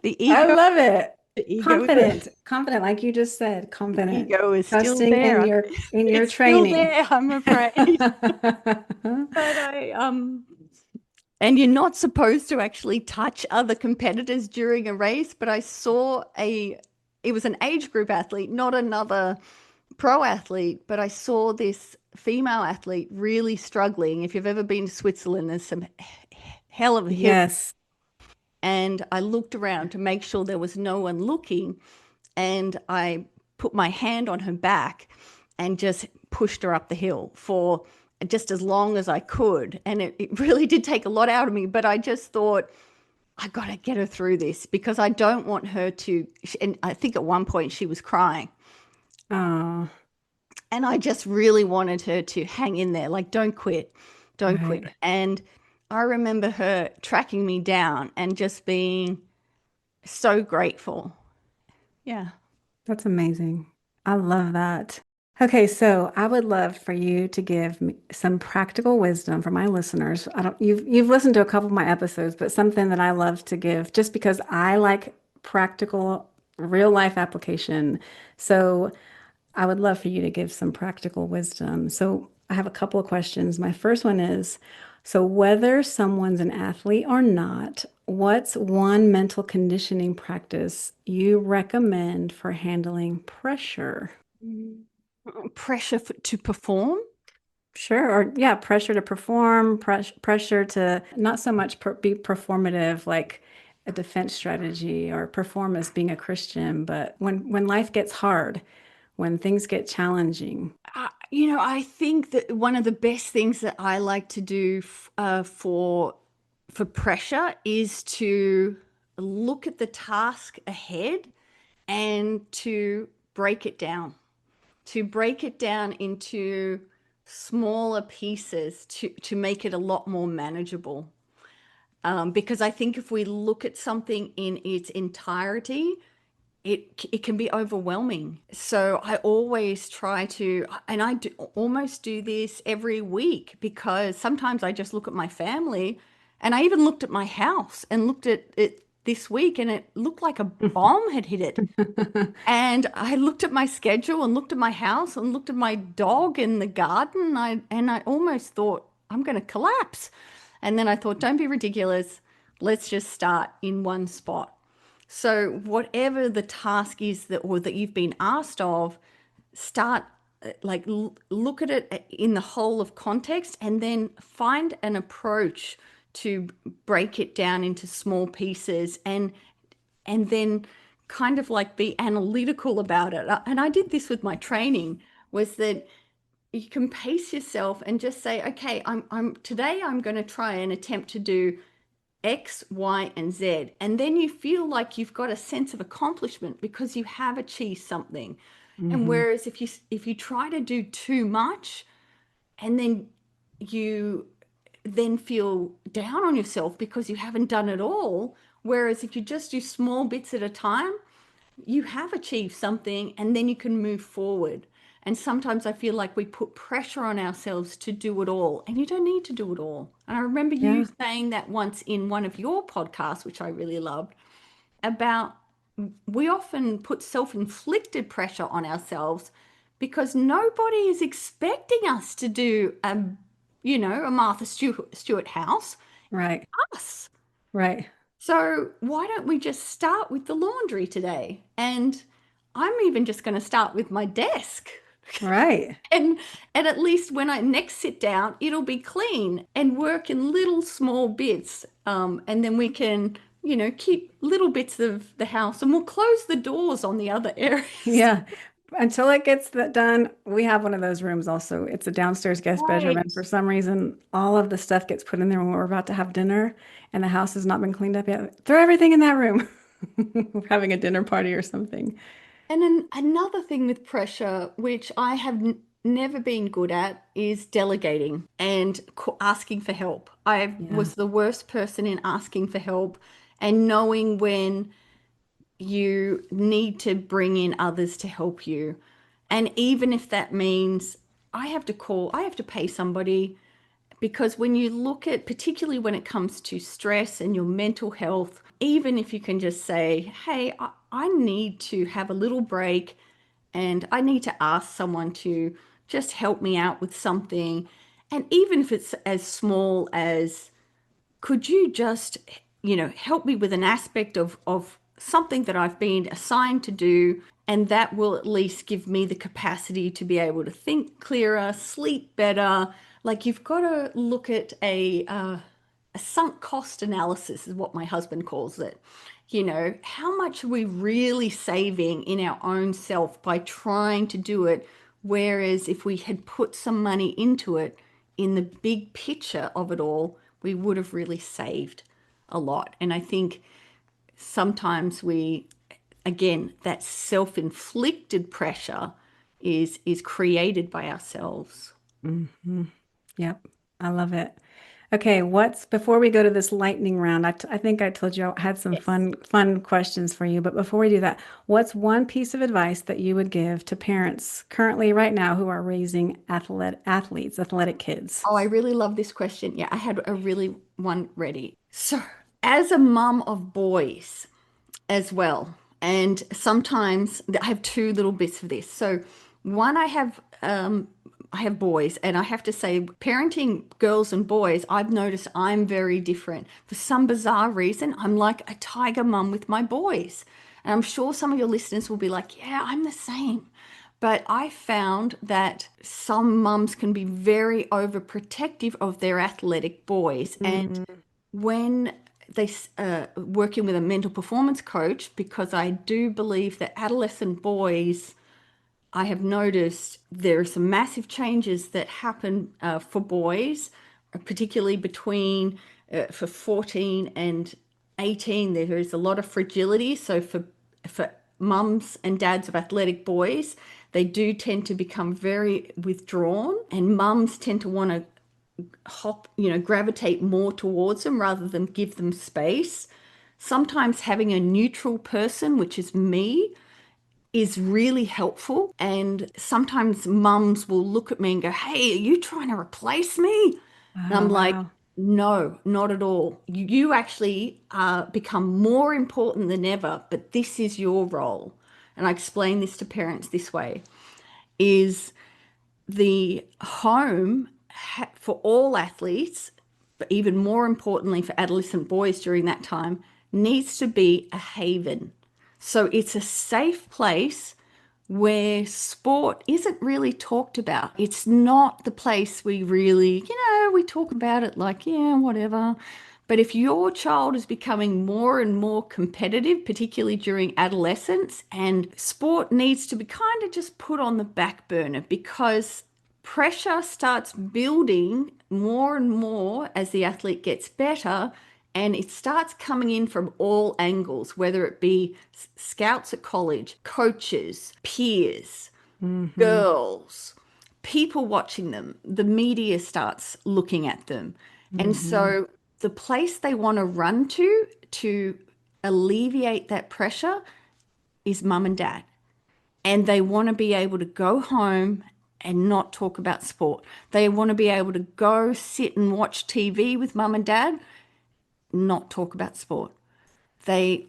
The I ego, love it. the ego, Confident, like you just said, the confident, ego is still trusting in there. your It's still training. there, I'm afraid. But and you're not supposed to actually touch other competitors during a race, but I saw it was an age group athlete, not another pro athlete, but I saw this female athlete really struggling. If you've ever been to Switzerland, there's some hell of a hill. Yes. And I looked around to make sure there was no one looking, and I put my hand on her back and just pushed her up the hill for just as long as I could. And it really did take a lot out of me, but I just thought, I got to get her through this because I don't want her to. And I think at one point she was crying. Oh, And I just really wanted her to hang in there, like, don't quit, don't quit. right. And I remember her tracking me down and just being so grateful. Yeah. That's amazing. I love that. Okay, so I would love for you to give me some practical wisdom for my listeners. I don't, you've listened to a couple of my episodes, but something that I love to give just because I like practical real life application. So I would love for you to give some practical wisdom. So I have a couple of questions. My first one is, so whether someone's an athlete or not, what's one mental conditioning practice you recommend for handling pressure? Pressure to perform. Sure. Or yeah, pressure to perform, pressure to not so much be performative like a defense strategy or perform as being a Christian, but when life gets hard, when things get challenging. I think that one of the best things that I like to do for pressure is to look at the task ahead and to break it down, into smaller pieces to make it a lot more manageable. Because I think if we look at something in its entirety, it can be overwhelming. So I always try to, and I almost do this every week because sometimes I just look at my family, and I even looked at my house and looked at it this week and it looked like a bomb had hit it. And I looked at my schedule and looked at my house and looked at my dog in the garden. And I almost thought, I'm going to collapse. And then I thought, don't be ridiculous. Let's just start in one spot. So whatever the task is that you've been asked of, start look at it in the whole of context and then find an approach to break it down into small pieces and then kind of like be analytical about it. And I did this with my training, was that you can pace yourself and just say, okay, I'm today I'm going to try and attempt to do X, Y, and Z. And then you feel like you've got a sense of accomplishment because you have achieved something. And Hmm. whereas if you try to do too much and then you then feel down on yourself because you haven't done it all, whereas if you just do small bits at a time, you have achieved something and then you can move forward. And sometimes I feel like we put pressure on ourselves to do it all, and you don't need to do it all. And I remember you Yeah. saying that once in one of your podcasts, which I really loved, about we often put self-inflicted pressure on ourselves because nobody is expecting us to do a Martha Stewart house, Right. us. Right. So why don't we just start with the laundry today? And I'm even just going to start with my desk. Right. And at least when I next sit down, it'll be clean and work in little small bits. And then we can, keep little bits of the house and we'll close the doors on the other areas. Yeah. Until it gets that done, we have one of those rooms also. It's a downstairs guest bedroom, Right. and for some reason, all of the stuff gets put in there when we're about to have dinner, and the house has not been cleaned up yet. Throw everything in that room. We're having a dinner party or something. And then another thing with pressure, which I have never been good at, is delegating and asking for help. I Yeah. was the worst person in asking for help and knowing when you need to bring in others to help you. And even if that means I have to pay somebody, because when you look at, particularly when it comes to stress and your mental health, even if you can just say, hey, I need to have a little break and I need to ask someone to just help me out with something. And even if it's as small as, could you just, help me with an aspect of something that I've been assigned to do, and that will at least give me the capacity to be able to think clearer, sleep better. Like you've got to look at a sunk cost analysis is what my husband calls it. How much are we really saving in our own self by trying to do it? Whereas if we had put some money into it in the big picture of it all, we would have really saved a lot. And I think sometimes again, that self-inflicted pressure is created by ourselves. Hmm. Yep. I love it. Okay, before we go to this lightning round, I think I told you I had some Yes. fun questions for you, but before we do that, what's one piece of advice that you would give to parents currently right now who are raising athletic kids? Oh, I really love this question. Yeah, I had a really one ready. So, as a mum of boys as well, and sometimes I have two little bits of this. So, one, I have boys, and I have to say, parenting girls and boys, I've noticed I'm very different. For some bizarre reason, I'm like a tiger mum with my boys. And I'm sure some of your listeners will be like, yeah, I'm the same. But I found that some mums can be very overprotective of their athletic boys. And Mm, when working with a mental performance coach, because I do believe that adolescent boys, I have noticed there are some massive changes that happen for boys, particularly between for 14 and 18. There is a lot of fragility. So for mums and dads of athletic boys, they do tend to become very withdrawn, and mums tend to want to gravitate more towards them rather than give them space. Sometimes having a neutral person, which is me, is really helpful. And sometimes mums will look at me and go, hey, are you trying to replace me? And I'm oh, like, wow. No, not at all. You actually become more important than ever, but this is your role. And I explain this to parents this way, is the home for all athletes, but even more importantly for adolescent boys during that time, needs to be a haven. So it's a safe place where sport isn't really talked about. It's not the place we really, we talk about it like, yeah, whatever. But if your child is becoming more and more competitive, particularly during adolescence, and sport needs to be kind of just put on the back burner because pressure starts building more and more as the athlete gets better, and it starts coming in from all angles, whether it be scouts at college, coaches, peers, Hmm. girls, people watching them. The media starts looking at them. And Hmm. so the place they want to run to alleviate that pressure is mum and dad. And they want to be able to go home and not talk about sport. They want to be able to go sit and watch TV with mum and dad, not talk about sport. They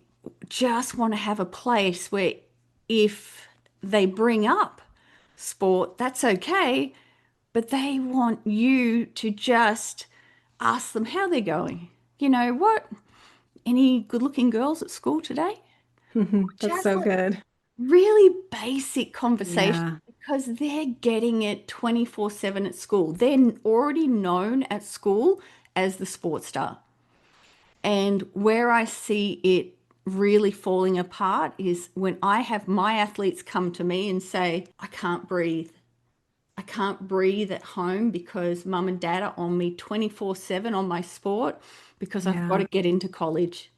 just want to have a place where if they bring up sport, that's okay, but they want you to just ask them how they're going. You know what? Any good looking girls at school today? That's Just so like good. really basic conversation Yeah. because they're getting it 24/7 at school. They're already known at school as the sports star. And where I see it really falling apart is when I have my athletes come to me and say, I can't breathe. I can't breathe at home because mum and dad are on me 24/7 on my sport because I've got Yeah. to get into college.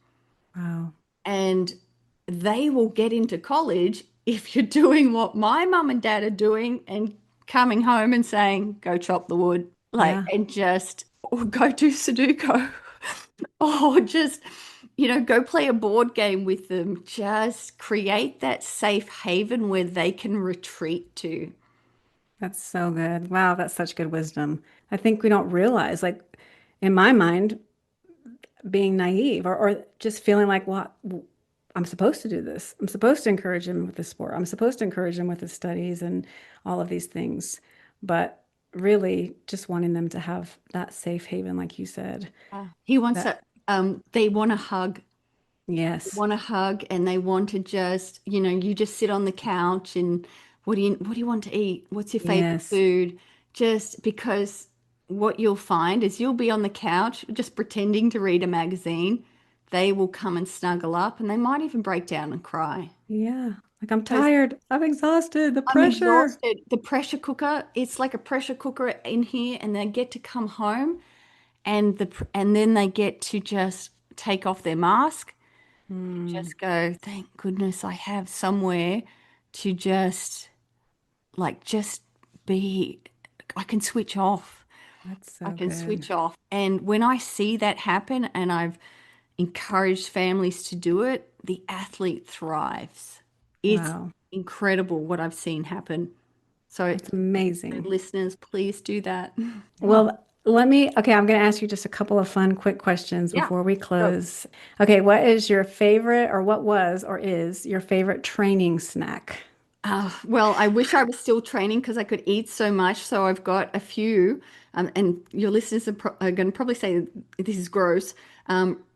Wow. And they will get into college if you're doing what my mum and dad are doing and coming home and saying, go chop the wood, like, Yeah. and just, or go do Sudoku, or just, go play a board game with them. Just create that safe haven where they can retreat to. That's so good. Wow, that's such good wisdom. I think we don't realize, like, in my mind, being naive or just feeling like, well, I'm supposed to do this. I'm supposed to encourage him with the sport. I'm supposed to encourage him with his studies and all of these things. But really just wanting them to have that safe haven, like you said, He wants that, that, they want a hug. yes, Want a hug and they want to just, you just sit on the couch and what do you want to eat? What's your favorite yes, food? Just because what you'll find is you'll be on the couch just pretending to read a magazine. They will come and snuggle up and they might even break down and cry. yeah. Like, I'm Because tired. I'm exhausted. The I'm pressure. exhausted. The pressure cooker, it's like a pressure cooker in here, and they get to come home and then they get to just take off their mask. Hmm, Just go, thank goodness I have somewhere to just be, I can switch off. that's I so can good. switch off. And when I see that happen and I've encouraged families to do it, the athlete thrives. It's Wow. incredible what I've seen happen. So, That's amazing. listeners, please do that. Oh, Well, okay, I'm going to ask you just a couple of fun, quick questions yeah. before we Go. close. Okay, what is your favorite, or what was, or is your favorite training snack? Well, I wish I was still training because I could eat so much. So I've got a few, and your listeners are going to probably say this is gross.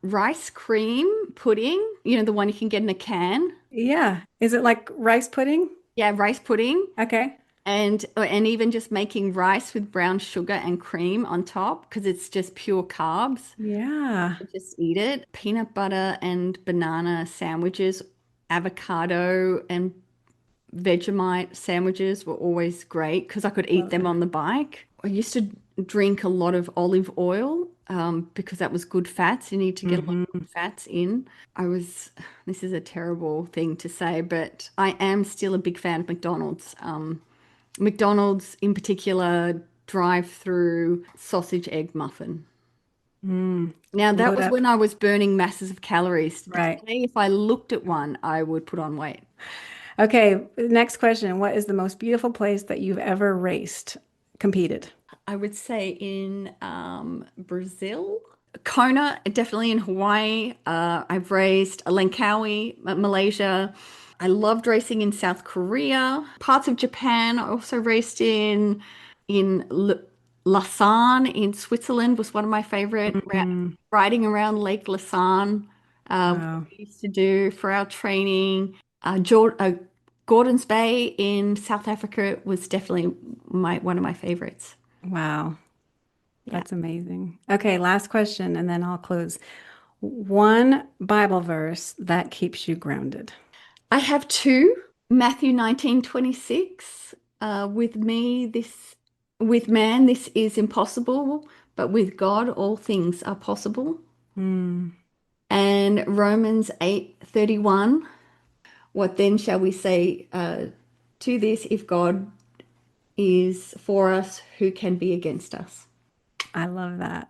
Rice cream pudding, the one you can get in a can. Yeah. Is it like rice pudding? Yeah, rice pudding, Okay. and even just making rice with brown sugar and cream on top because it's just pure carbs. Yeah. Just eat it. Peanut butter and banana sandwiches, avocado and Vegemite sandwiches were always great because I could eat Love them it. on the bike. I used to drink a lot of olive oil because that was good fats. You need to get a lot of Hmm. good fats in. This is a terrible thing to say, but I am still a big fan of McDonald's. McDonald's in particular, drive-through sausage egg muffin. Mm. Now, that Load was up. when I was burning masses of calories. Right. Today, if I looked at one, I would put on weight. Okay, next question. What is the most beautiful place that you've ever raced, competed? I would say in Brazil. Kona, definitely in Hawaii. I've raced Langkawi, Malaysia. I loved racing in South Korea. Parts of Japan. I also raced in Lausanne in Switzerland was one of my favorite. Mm, Riding around Lake Lausanne, what wow. we used to do for our training. Gordon's Bay in South Africa was definitely one of my favorites. Wow. Yeah. That's amazing. Okay, last question, and then I'll close. One Bible verse that keeps you grounded. I have two. Matthew 19:26. With man this is impossible, but with God all things are possible. Mm, And Romans 8:31. What then shall we say to this? If God is for us, who can be against us? I love that.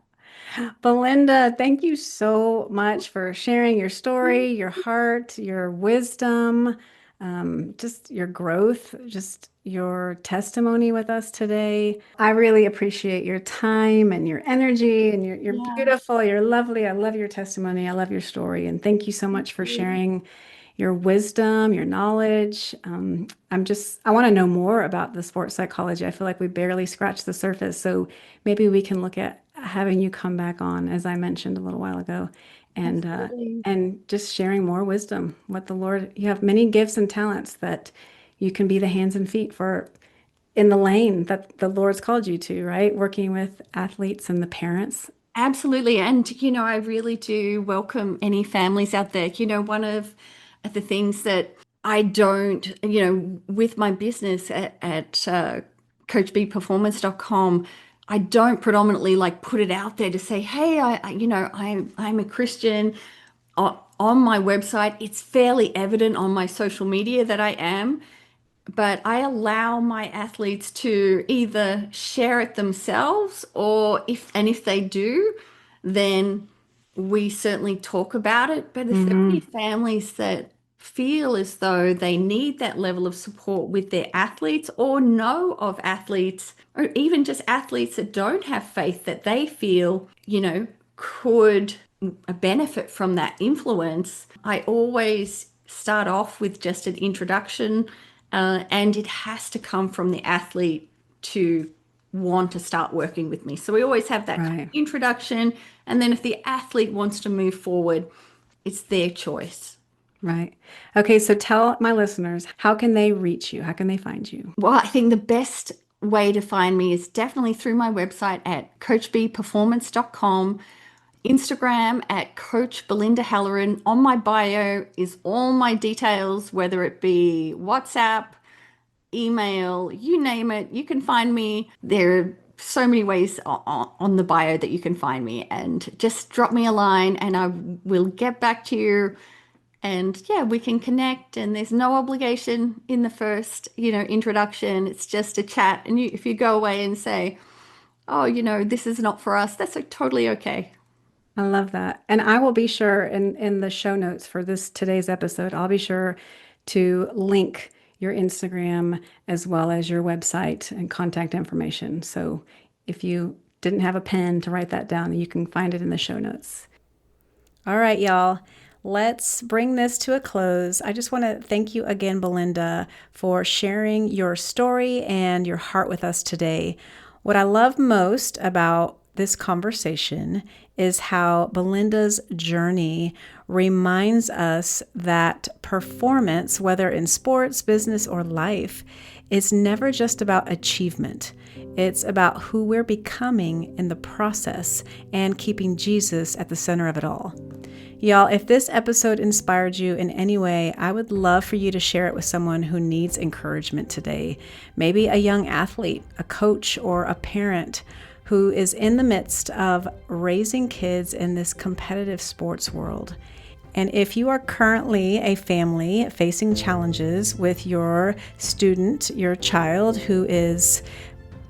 Belinda, thank you so much for sharing your story, your heart, your wisdom, just your growth, just your testimony with us today. I really appreciate your time and your energy, and you're Yeah, beautiful, you're lovely. I love your testimony. I love your story. And thank you so thank much for you. sharing your wisdom, your knowledge. I want to know more about the sports psychology. I feel like we barely scratched the surface. So maybe we can look at having you come back on, as I mentioned a little while ago, and uh, Absolutely. and just sharing more wisdom. What the Lord, you have many gifts and talents that you can be the hands and feet for in the lane that the Lord's called you to, right? Working with athletes and the parents. Absolutely. And, I really do welcome any families out there. One of the things that I don't, with my business at coachbperformance.com, I don't predominantly like put it out there to say, hey, I'm a Christian. On my website, it's fairly evident on my social media that I am, but I allow my athletes to either share it themselves if they do, then we certainly talk about it. But if there are any Hmm. families that feel as though they need that level of support with their athletes or know of athletes or even just athletes that don't have faith that they feel, could benefit from that influence, I always start off with just an introduction, and it has to come from the athlete to want to start working with me. So we always have that kind of Right. introduction, and then if the athlete wants to move forward, it's their choice. Right. Okay, so tell my listeners, how can they reach you? How can they find you? Well, I think the best way to find me is definitely through my website at coachbperformance.com. Instagram at Coach Belinda Halloran. On my bio is all my details, whether it be WhatsApp, email, you name it. You can find me. There are so many ways on the bio that you can find me, and just drop me a line and I will get back to you. And yeah, we can connect, and there's no obligation in the first, introduction. It's just a chat. And if you go away and say, oh, this is not for us, that's like totally okay. I love that. And I will be sure in the show notes for this today's episode, I'll be sure to link your Instagram as well as your website and contact information. So if you didn't have a pen to write that down, you can find it in the show notes. All right, y'all. Let's bring this to a close. I just want to thank you again, Belinda, for sharing your story and your heart with us today. What I love most about this conversation is how Belinda's journey reminds us that performance, whether in sports, business, or life, is never just about achievement. It's about who we're becoming in the process and keeping Jesus at the center of it all. Y'all, if this episode inspired you in any way, I would love for you to share it with someone who needs encouragement today. Maybe a young athlete, a coach, or a parent who is in the midst of raising kids in this competitive sports world. And if you are currently a family facing challenges with your student, your child who is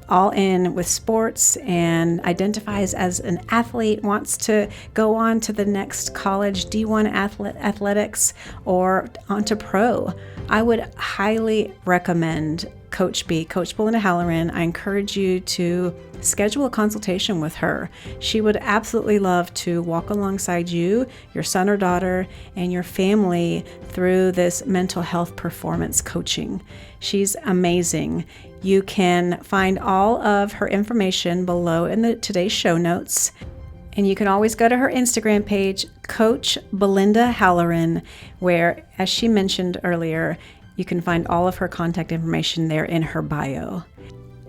all in with sports and identifies as an athlete, wants to go on to the next college D1 athletics or onto pro, I would highly recommend Coach B, Coach Belinda Halloran, I encourage you to schedule a consultation with her. She would absolutely love to walk alongside you, your son or daughter, and your family through this mental health performance coaching. She's amazing. You can find all of her information below in today's show notes. And you can always go to her Instagram page, Coach Belinda Halloran, where, as she mentioned earlier, you can find all of her contact information there in her bio.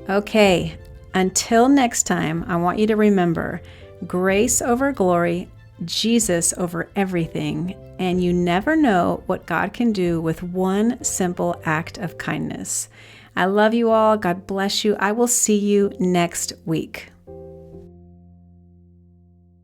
Okay, until next time, I want you to remember grace over glory, Jesus over everything, and you never know what God can do with one simple act of kindness. I love you all. God bless you. I will see you next week.